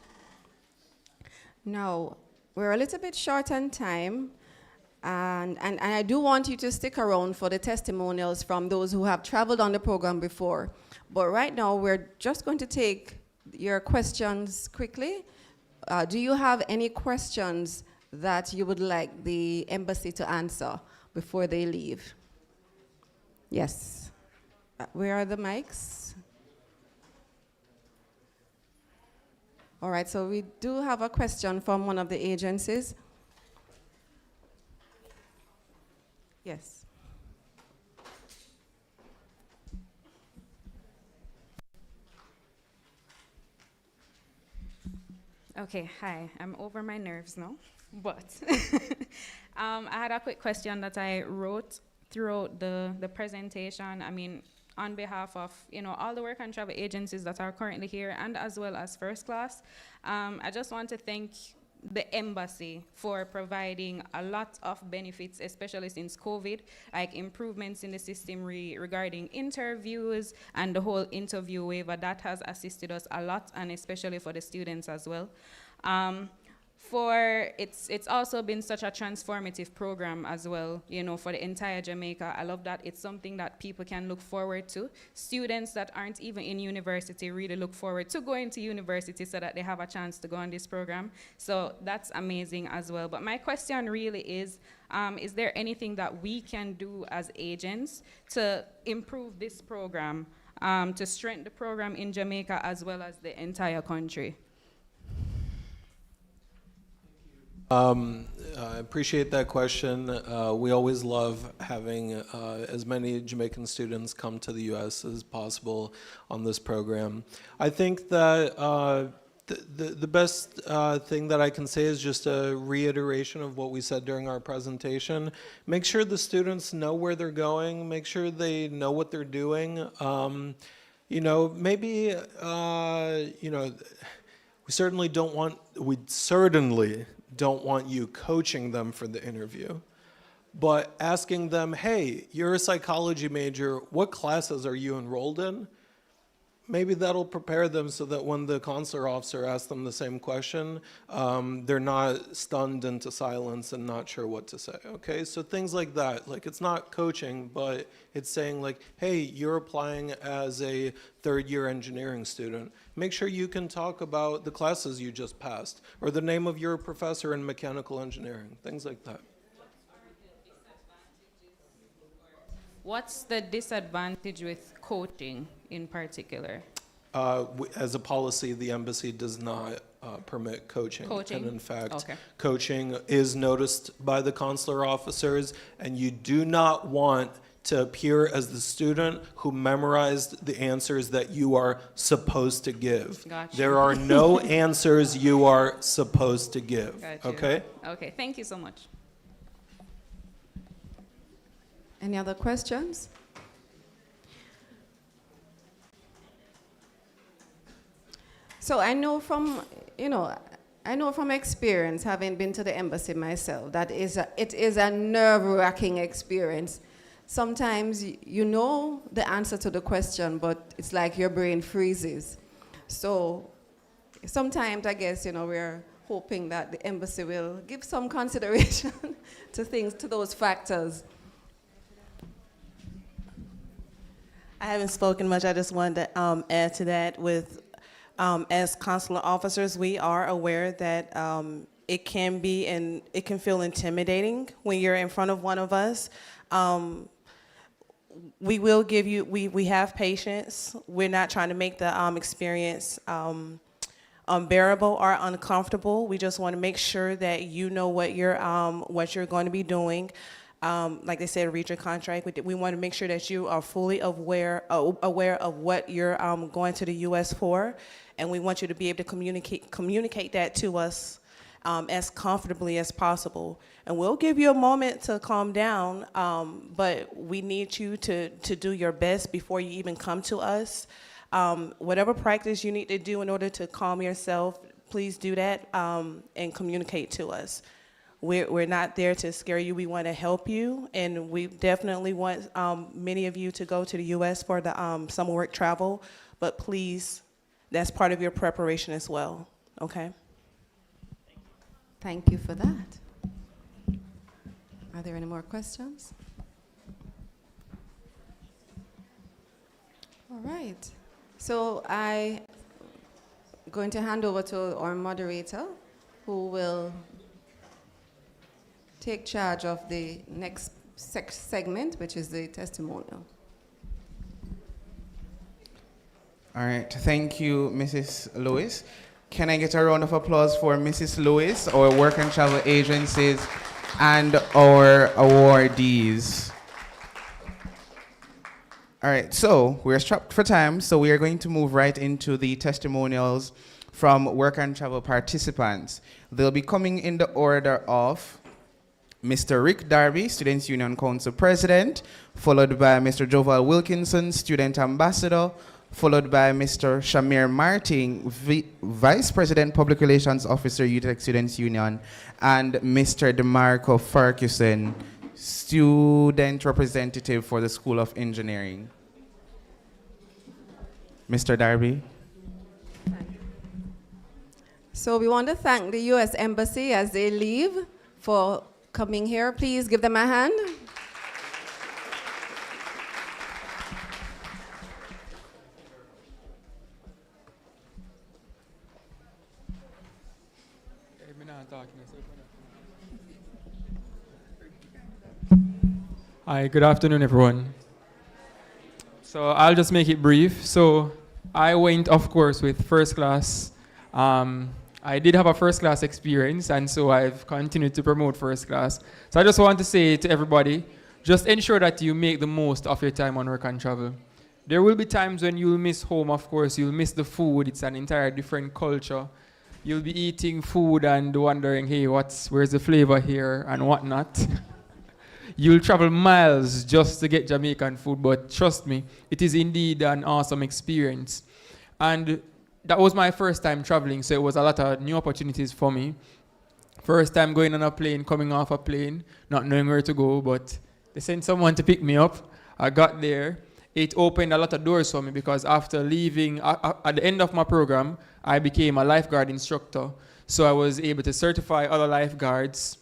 Now, we're a little bit short on time, and I do want you to stick around for the testimonials from those who have traveled on the program before. But right now, we're just going to take your questions quickly. Do you have any questions that you would like the embassy to answer before they leave? Yes. Where are the mics? All right, so we do have a question from one of the agencies. Yes. Okay, hi. I'm over my nerves now, but I had a quick question that I wrote throughout the presentation. I mean, on behalf of all the work and travel agencies that are currently here, and as well as First Class, I just want to thank the embassy for providing a lot of benefits, especially since COVID, like improvements in the system regarding interviews and the whole interview waiver. That has assisted us a lot, and especially for the students as well. it's also been such a transformative program as well, you know, for the entire Jamaica. I love that it's something that people can look forward to. Students that aren't even in university really look forward to going to university so that they have a chance to go on this program. So that's amazing as well. But my question really is there anything that we can do as agents to improve this program, to strengthen the program in Jamaica as well as the entire country? I appreciate that question. We always love having as many Jamaican students come to the U.S. as possible on this program. I think that the best thing that I can say is just a reiteration of what we said during our presentation. Make sure the students know where they're going. Make sure they know what they're doing. You know, maybe, you know, we certainly don't want you coaching them for the interview, but asking them, hey, you're a psychology major, what classes are you enrolled in? Maybe that'll prepare them so that when the consular officer asks them the same question, they're not stunned into silence and not sure what to say, okay? So things like that, like it's not coaching, but it's saying like, hey, you're applying as a third-year engineering student. Make sure you can talk about the classes you just passed, or the name of your professor in mechanical engineering, things like that. What's the disadvantage with coaching in particular? As a policy, the embassy does not permit coaching. Coaching? And in fact, Okay. coaching is noticed by the consular officers, and you do not want to appear as the student who memorized the answers that you are supposed to give. Gotcha. There are no answers you are supposed to give, Gotcha. okay? Okay, thank you so much. Any other questions? So I know from, I know from experience, having been to the embassy myself, that it is a nerve-wracking experience. Sometimes you know the answer to the question, but it's like your brain freezes. So sometimes I guess, we're hoping that the embassy will give some consideration to those factors. I haven't spoken much. I just wanted to add to that with, as consular officers, we are aware that it can be and it can feel intimidating when you're in front of one of us. We will give you, we have patience. We're not trying to make the experience unbearable or uncomfortable. We just want to make sure that you know what you're going to be doing. Like they said, read your contract. We want to make sure that you are fully aware of what you're going to the U.S. for, and we want you to be able to communicate that to us as comfortably as possible. And we'll give you a moment to calm down, but we need you to do your best before you even come to us. Whatever practice you need to do in order to calm yourself, please do that and communicate to us. We're not there to scare you. We want to help you, and we definitely want many of you to go to the U.S. for the summer work travel, but please, that's part of your preparation as well, okay? Thank you for that. Are there any more questions? All right. So I'm going to hand over to our moderator, who will take charge of the next segment, which is the testimonial. All right, thank you, Mrs. Lewis. Can I get a round of applause for Mrs. Lewis, our work and travel agencies, and our awardees? All right, so we're strapped for time, so we are going to move right into the testimonials from work and travel participants. They'll be coming in the order of Mr. Rick Darby, Students' Union Council President, followed by Mr. Joval Wilkinson, Student Ambassador, followed by Mr. Shamir Martin, Vice President, Public Relations Officer, UTEC Students' Union, and Mr. DeMarco Ferguson, Student Representative for the School of Engineering. Mr. Darby. So we want to thank the U.S. Embassy as they leave for coming here. Please give them a hand. Hi, good afternoon, everyone. So I'll just make it brief. So I went, of course, with first class. I did have a first class experience, and so I've continued to promote first class. So I just want to say to everybody, just ensure that you make the most of your time on work and travel. There will be times when you'll miss home, of course, you'll miss the food. It's an entire different culture. You'll be eating food and wondering, hey, where's the flavor here and whatnot. You'll travel miles just to get Jamaican food, but trust me, it is indeed an awesome experience. And that was my first time traveling, so it was a lot of new opportunities for me. First time going on a plane, coming off a plane, not knowing where to go, but they sent someone to pick me up. I got there. It opened a lot of doors for me because after leaving, at the end of my program, I became a lifeguard instructor. So I was able to certify other lifeguards,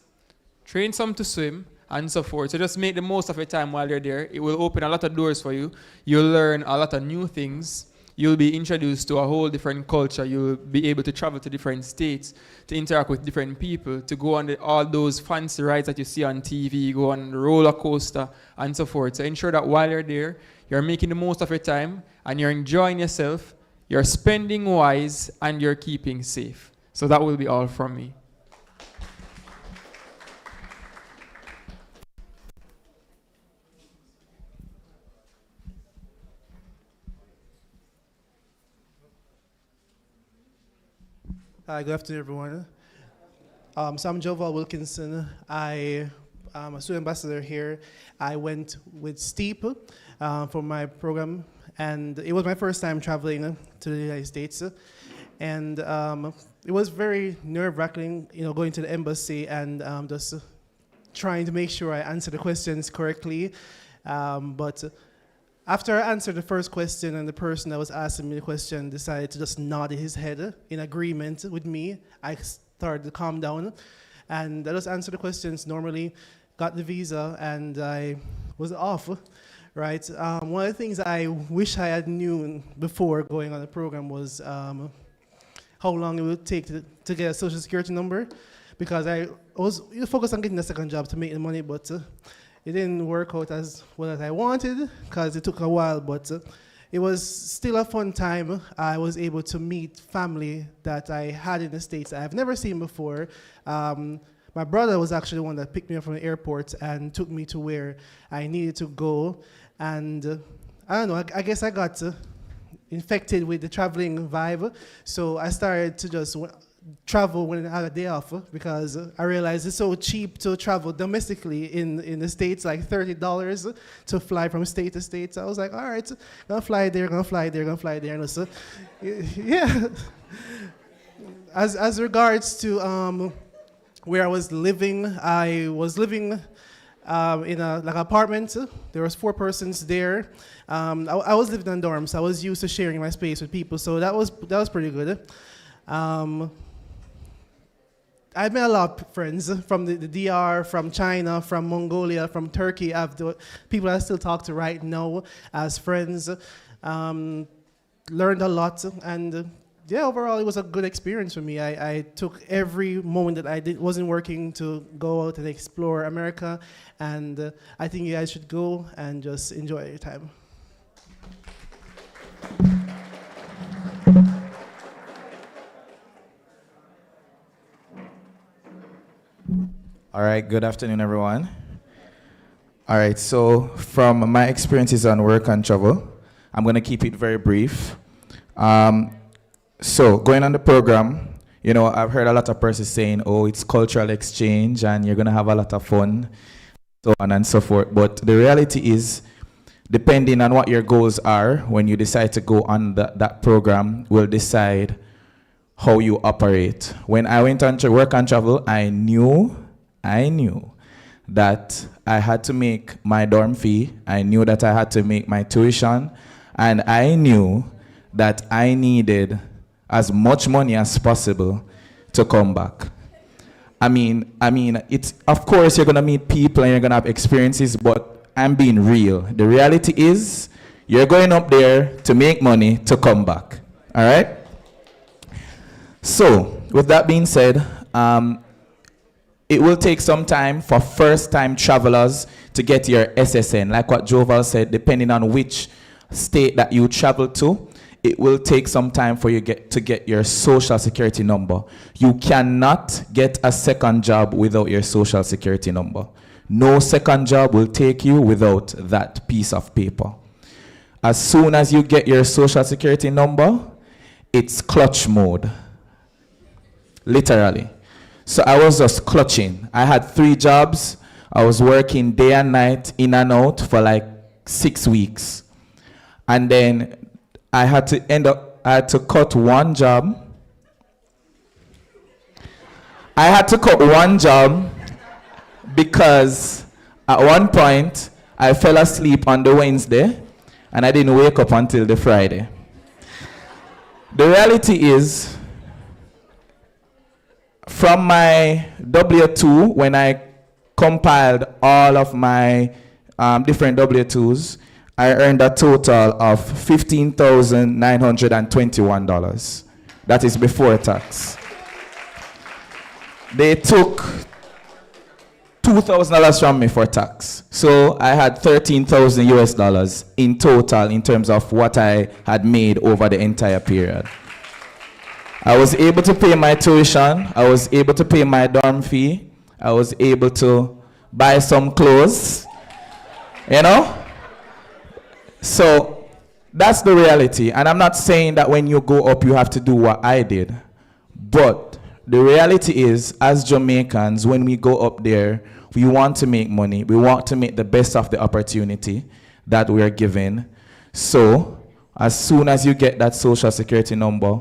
train some to swim, and so forth. So just make the most of your time while you're there. It will open a lot of doors for you. You'll learn a lot of new things. You'll be introduced to a whole different culture. You'll be able to travel to different states, to interact with different people, to go on all those fancy rides that you see on TV, go on the roller coaster, and so forth. So ensure that while you're there, you're making the most of your time, and you're enjoying yourself, you're spending wise, and you're keeping safe. So that will be all from me. Hi, good afternoon, everyone. So I'm Joval Wilkinson. I am a student ambassador here. I went with Steep for my program, and it was my first time traveling to the United States. And it was very nerve-wracking, going to the embassy and just trying to make sure I answer the questions correctly. But after I answered the first question and the person that was asking me the question decided to just nod his head in agreement with me, I started to calm down and I just answered the questions normally, got the visa, and I was off, right? One of the things I wish I had known before going on the program was how long it would take to get a social security number, because I was focused on getting a second job to make the money, but it didn't work out as well as I wanted because it took a while, but it was still a fun time. I was able to meet family that I had in the States I've never seen before. My brother was actually the one that picked me up from the airport and took me to where I needed to go. And I don't know, I guess I got infected with the traveling vibe. So I started to just travel when I had a day off because I realized it's so cheap to travel domestically in the States, like $30 to fly from state to state. So I was like, all right, gonna fly there, gonna fly there, gonna fly there. And so, yeah. As regards to where I was living in a apartment. There was 4 persons there. I was living in dorms. I was used to sharing my space with people, so that was pretty good. I met a lot of friends from the DR, from China, from Mongolia, from Turkey. I have people I still talk to right now as friends. Learned a lot, and yeah, overall it was a good experience for me. I took every moment that I wasn't working to go out and explore America, and I think you guys should go and just enjoy your time. All right, good afternoon, everyone. All right, so from my experiences on work and travel, I'm going to keep it very brief. So going on the program, I've heard a lot of persons saying, oh, it's cultural exchange and you're going to have a lot of fun, so on and so forth. But the reality is, depending on what your goals are, when you decide to go on that program, will decide how you operate. When I went on to work and travel, I knew that I had to make my dorm fee. I knew that I had to make my tuition. And I knew that I needed as much money as possible to come back. I mean, it's, of course you're gonna meet people and you're gonna have experiences, but I'm being real. The reality is, you're going up there to make money to come back. All right? So, with that being said, it will take some time for first-time travelers to get your SSN. Like what Joval said, depending on which state that you travel to, it will take some time for you to get your social security number. You cannot get a second job without your social security number. No second job will take you without that piece of paper. As soon as you get your social security number, it's clutch mode. Literally. So I was just clutching. I had 3 jobs. I was working day and night, in and out, for like 6 weeks. And then I had to cut one job. I had to cut one job because at one point I fell asleep on the Wednesday and I didn't wake up until the Friday. The reality is, from my W-2, when I compiled all of my different W-2s, I earned a total of $15,921. That is before tax. They took $2,000 from me for tax. So I had $13,000 in total in terms of what I had made over the entire period. I was able to pay my tuition. I was able to pay my dorm fee. I was able to buy some clothes, you know? So that's the reality. And I'm not saying that when you go up, you have to do what I did. But the reality is, as Jamaicans, when we go up there, we want to make money. We want to make the best of the opportunity that we are given. So as soon as you get that social security number,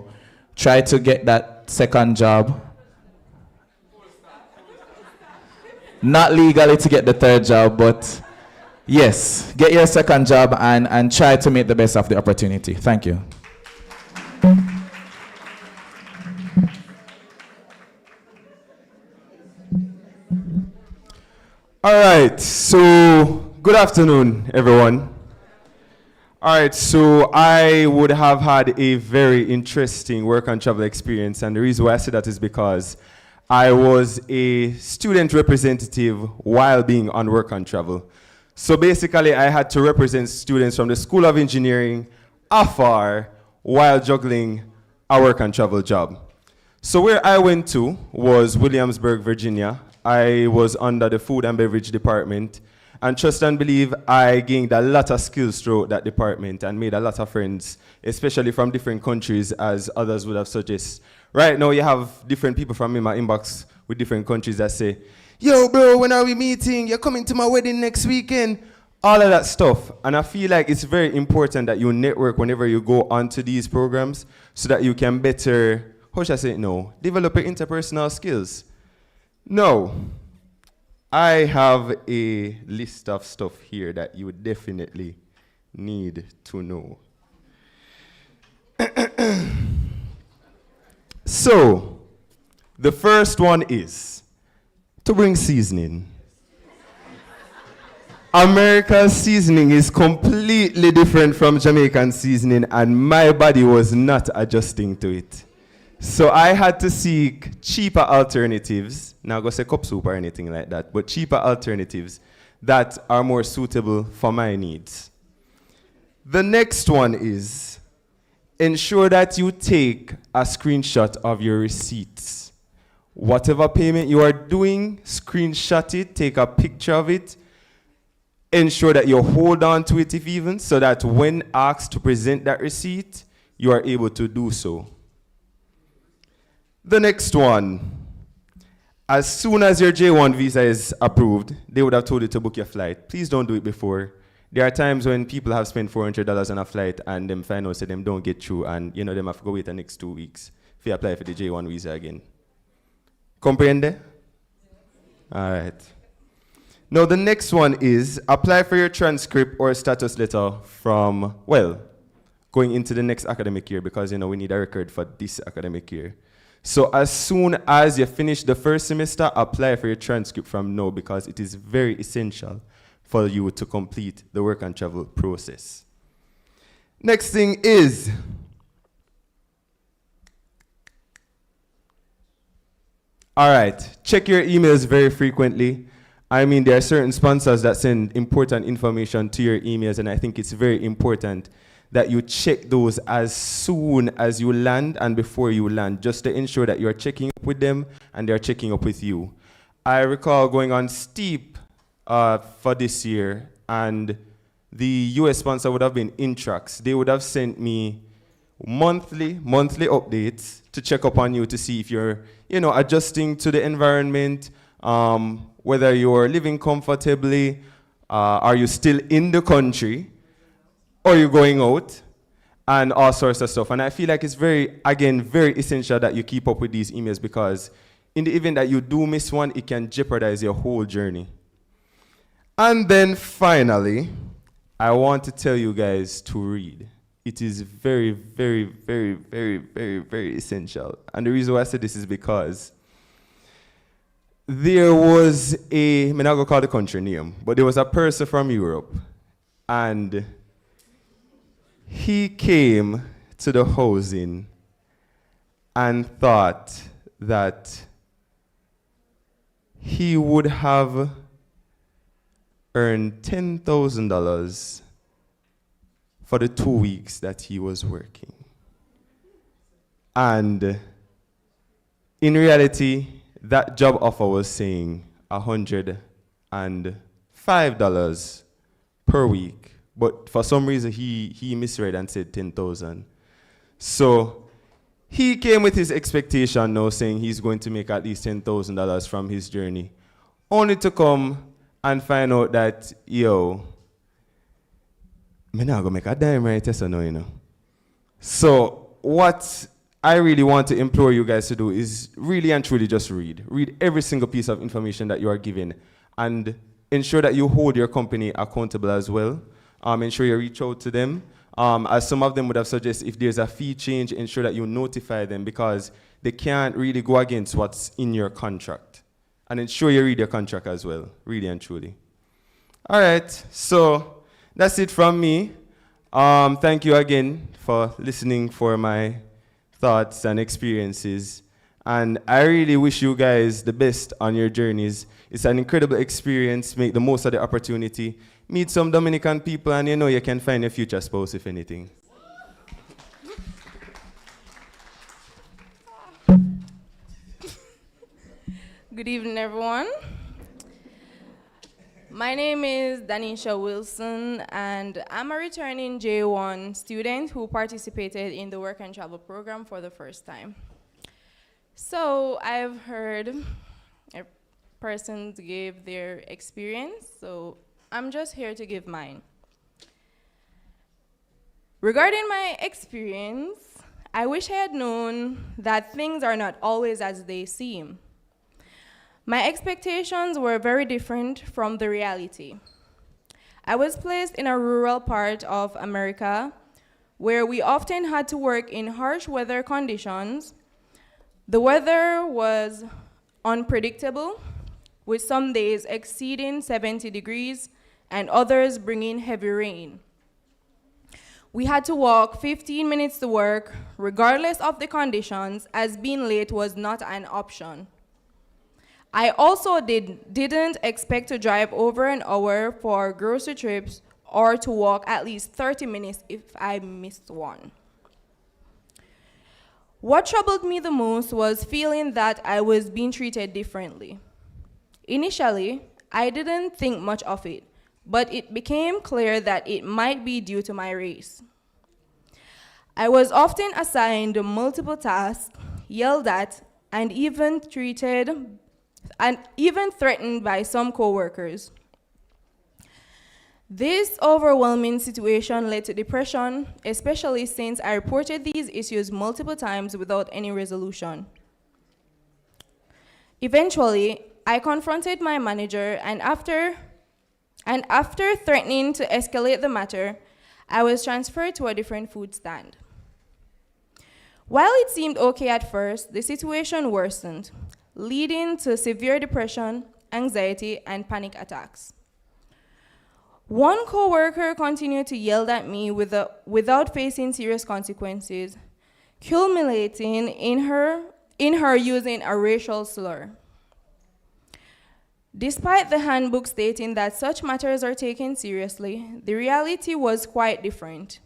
try to get that second job. Not legally to get the third job, but yes, get your second job and try to make the best of the opportunity. Thank you. All right, so good afternoon, everyone. All right, so I would have had a very interesting work and travel experience, and the reason why I say that is because I was a student representative while being on work and travel. So basically, I had to represent students from the School of Engineering afar while juggling a work and travel job. So where I went to was Williamsburg, Virginia. I was under the food and beverage department, and trust and believe I gained a lot of skills throughout that department and made a lot of friends, especially from different countries, as others would have suggested. Right now, you have different people from in my inbox with different countries that say, yo, bro, when are we meeting? You're coming to my wedding next weekend. All of that stuff. And I feel like it's very important that you network whenever you go onto these programs so that you can better, how should I say it now, develop your interpersonal skills. Now, I have a list of stuff here that you would definitely need to know. So, the first one is to bring seasoning. America's seasoning is completely different from Jamaican seasoning, and my body was not adjusting to it. So I had to seek cheaper alternatives, not go say cup soup or anything like that, but cheaper alternatives that are more suitable for my needs. The next one is ensure that you take a screenshot of your receipts. Whatever payment you are doing, screenshot it, take a picture of it. Ensure that you hold on to it if even, so that when asked to present that receipt, you are able to do so. The next one, as soon as your J1 visa is approved, they would have told you to book your flight. Please don't do it before. There are times when people have spent $400 on a flight and them find out say them don't get through, and you know them have to go wait the next 2 weeks if you apply for the J1 visa again. Comprende? All right. Now the next one is apply for your transcript or status letter from, well, going into the next academic year, because you know we need a record for this academic year. So as soon as you finish the first semester, apply for your transcript from now because it is very essential for you to complete the work and travel process. Next thing is all right, check your emails very frequently. I mean, there are certain sponsors that send important information to your emails, and I think it's very important that you check those as soon as you land and before you land, just to ensure that you are checking up with them and they're checking up with you. I recall going on Steep for this year, and the US sponsor would have been Intrax. They would have sent me monthly updates to check up on you to see if you're, adjusting to the environment, whether you're living comfortably, are you still in the country, or you're going out, and all sorts of stuff. And I feel like it's very essential that you keep up with these emails because in the event that you do miss one, it can jeopardize your whole journey. And then finally, I want to tell you guys to read. It is very, very, very, very, very, very essential. And the reason why I said this is because there was I'm not going to call the country name, but there was a person from Europe, and he came to the housing and thought that he would have earned $10,000 for the 2 weeks that he was working. And in reality, that job offer was saying $105 per week. But for some reason, he misread and said 10,000. So he came with his expectation now saying he's going to make at least $10,000 from his journey, only to come and find out that, I'm not going to make a dime right now, So what I really want to implore you guys to do is really and truly just read. Read every single piece of information that you are given and ensure that you hold your company accountable as well. Ensure you reach out to them. As some of them would have suggested, if there's a fee change, ensure that you notify them because they can't really go against what's in your contract. And ensure you read your contract as well, really and truly. All right, so that's it from me. Thank you again for listening for my thoughts and experiences. And I really wish you guys the best on your journeys. It's an incredible experience. Make the most of the opportunity. Meet some Dominican people, and you can find your future spouse, if anything. Good evening, everyone. My name is Danisha Wilson, and I'm a returning J1 student who participated in the work and travel program for the first time. So I've heard persons give their experience, so I'm just here to give mine. Regarding my experience, I wish I had known that things are not always as they seem. My expectations were very different from the reality. I was placed in a rural part of America where we often had to work in harsh weather conditions. The weather was unpredictable, with some days exceeding 70 degrees and others bringing heavy rain. We had to walk 15 minutes to work, regardless of the conditions, as being late was not an option. I also didn't expect to drive over an hour for grocery trips or to walk at least 30 minutes if I missed one. What troubled me the most was feeling that I was being treated differently. Initially, I didn't think much of it, but it became clear that it might be due to my race. I was often assigned multiple tasks, yelled at, and even threatened by some coworkers. This overwhelming situation led to depression, especially since I reported these issues multiple times without any resolution. Eventually, I confronted my manager, and after threatening to escalate the matter, I was transferred to a different food stand. While it seemed okay at first, the situation worsened, leading to severe depression, anxiety, and panic attacks. One coworker continued to yell at me without facing serious consequences, culminating in her using a racial slur. Despite the handbook stating that such matters are taken seriously, the reality was quite different.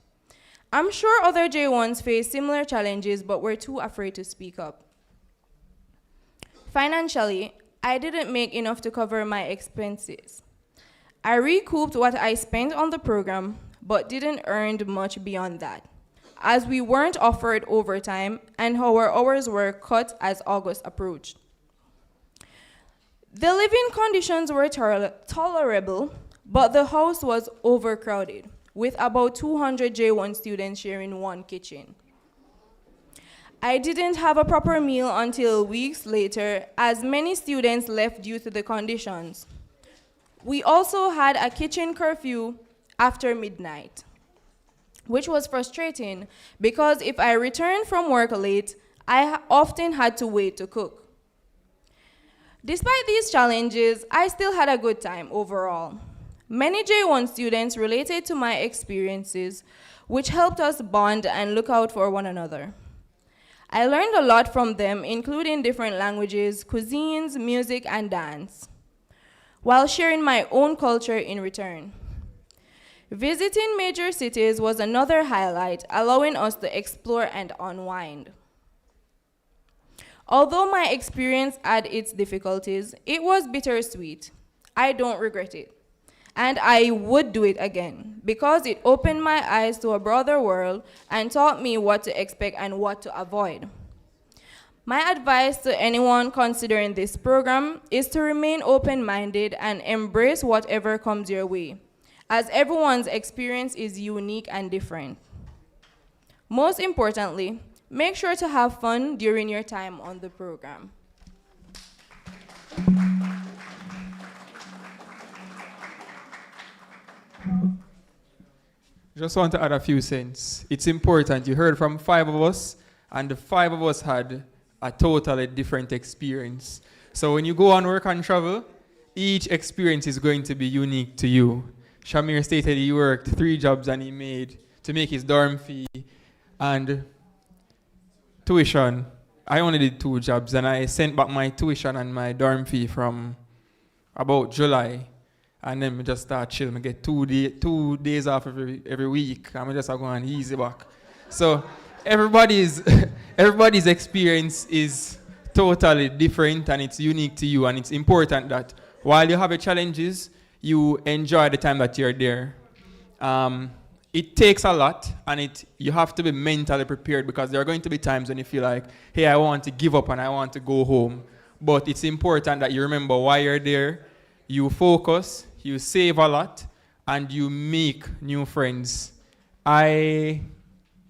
I'm sure other J1s faced similar challenges but were too afraid to speak up. Financially, I didn't make enough to cover my expenses. I recouped what I spent on the program, but didn't earn much beyond that, as we weren't offered overtime and our hours were cut as August approached. The living conditions were tolerable, but the house was overcrowded, with about 200 J1 students sharing one kitchen. I didn't have a proper meal until weeks later, as many students left due to the conditions. We also had a kitchen curfew after midnight, which was frustrating because if I returned from work late, I often had to wait to cook. Despite these challenges, I still had a good time overall. Many J1 students related to my experiences, which helped us bond and look out for one another. I learned a lot from them, including different languages, cuisines, music, and dance, while sharing my own culture in return. Visiting major cities was another highlight, allowing us to explore and unwind. Although my experience had its difficulties, it was bittersweet. I don't regret it. And I would do it again, because it opened my eyes to a broader world and taught me what to expect and what to avoid. My advice to anyone considering this program is to remain open-minded and embrace whatever comes your way, as everyone's experience is unique and different. Most importantly, make sure to have fun during your time on the program. Just want to add a few cents. It's important. You heard from 5 of us, and the 5 of us had a totally different experience. So when you go on work and travel, each experience is going to be unique to you. Shamir stated he worked 3 jobs and he made to make his dorm fee and tuition. I only did 2 jobs and I sent back my tuition and my dorm fee from about July. And then I just start chill. I get 2 days off every week. I'm just going easy back. So everybody's experience is totally different and it's unique to you. And it's important that while you have your challenges, you enjoy the time that you're there. It takes a lot and you have to be mentally prepared because there are going to be times when you feel like, hey, I want to give up and I want to go home. But it's important that you remember why you're there. You focus, you save a lot, and you make new friends. I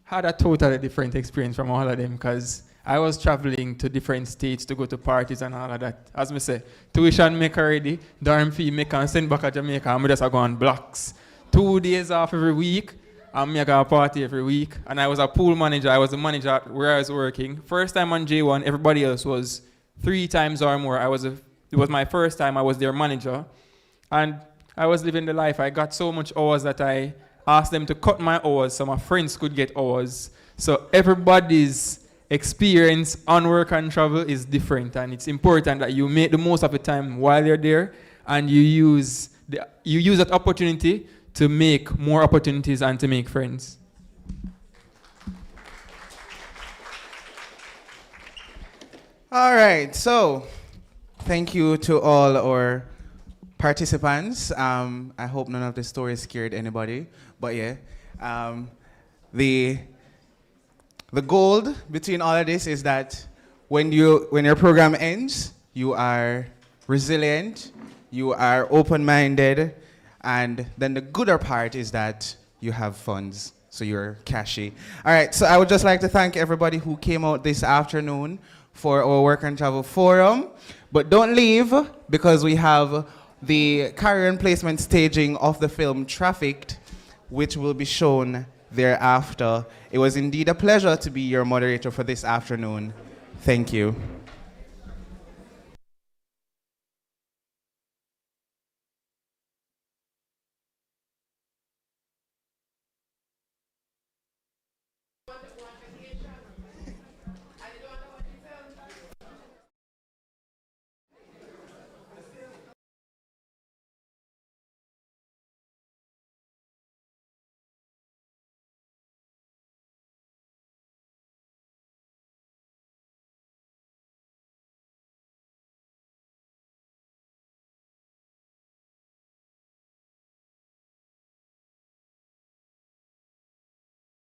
had a totally different experience from all of them because I was traveling to different states to go to parties and all of that. As I say, tuition make already, dorm fee make and send back to Jamaica, and I just go on blocks. 2 days off every week, and I got a party every week. And I was a pool manager. I was the manager where I was working. First time on J1, everybody else was 3 times or more. It was my first time I was their manager. And I was living the life. I got so much hours that I asked them to cut my hours so my friends could get hours. So everybody's experience on work and travel is different. And it's important that you make the most of the time while you're there and you use that opportunity to make more opportunities and to make friends. All right, so thank you to all our participants. I hope none of the stories scared anybody, but yeah. The goal between all of this is that when your program ends, you are resilient, you are open-minded, and then the gooder part is that you have funds, so you're cashy. All right, so I would just like to thank everybody who came out this afternoon for our Work and Travel Forum. But don't leave, because we have the career and placement staging of the film Trafficked, which will be shown thereafter. It was indeed a pleasure to be your moderator for this afternoon. Thank you.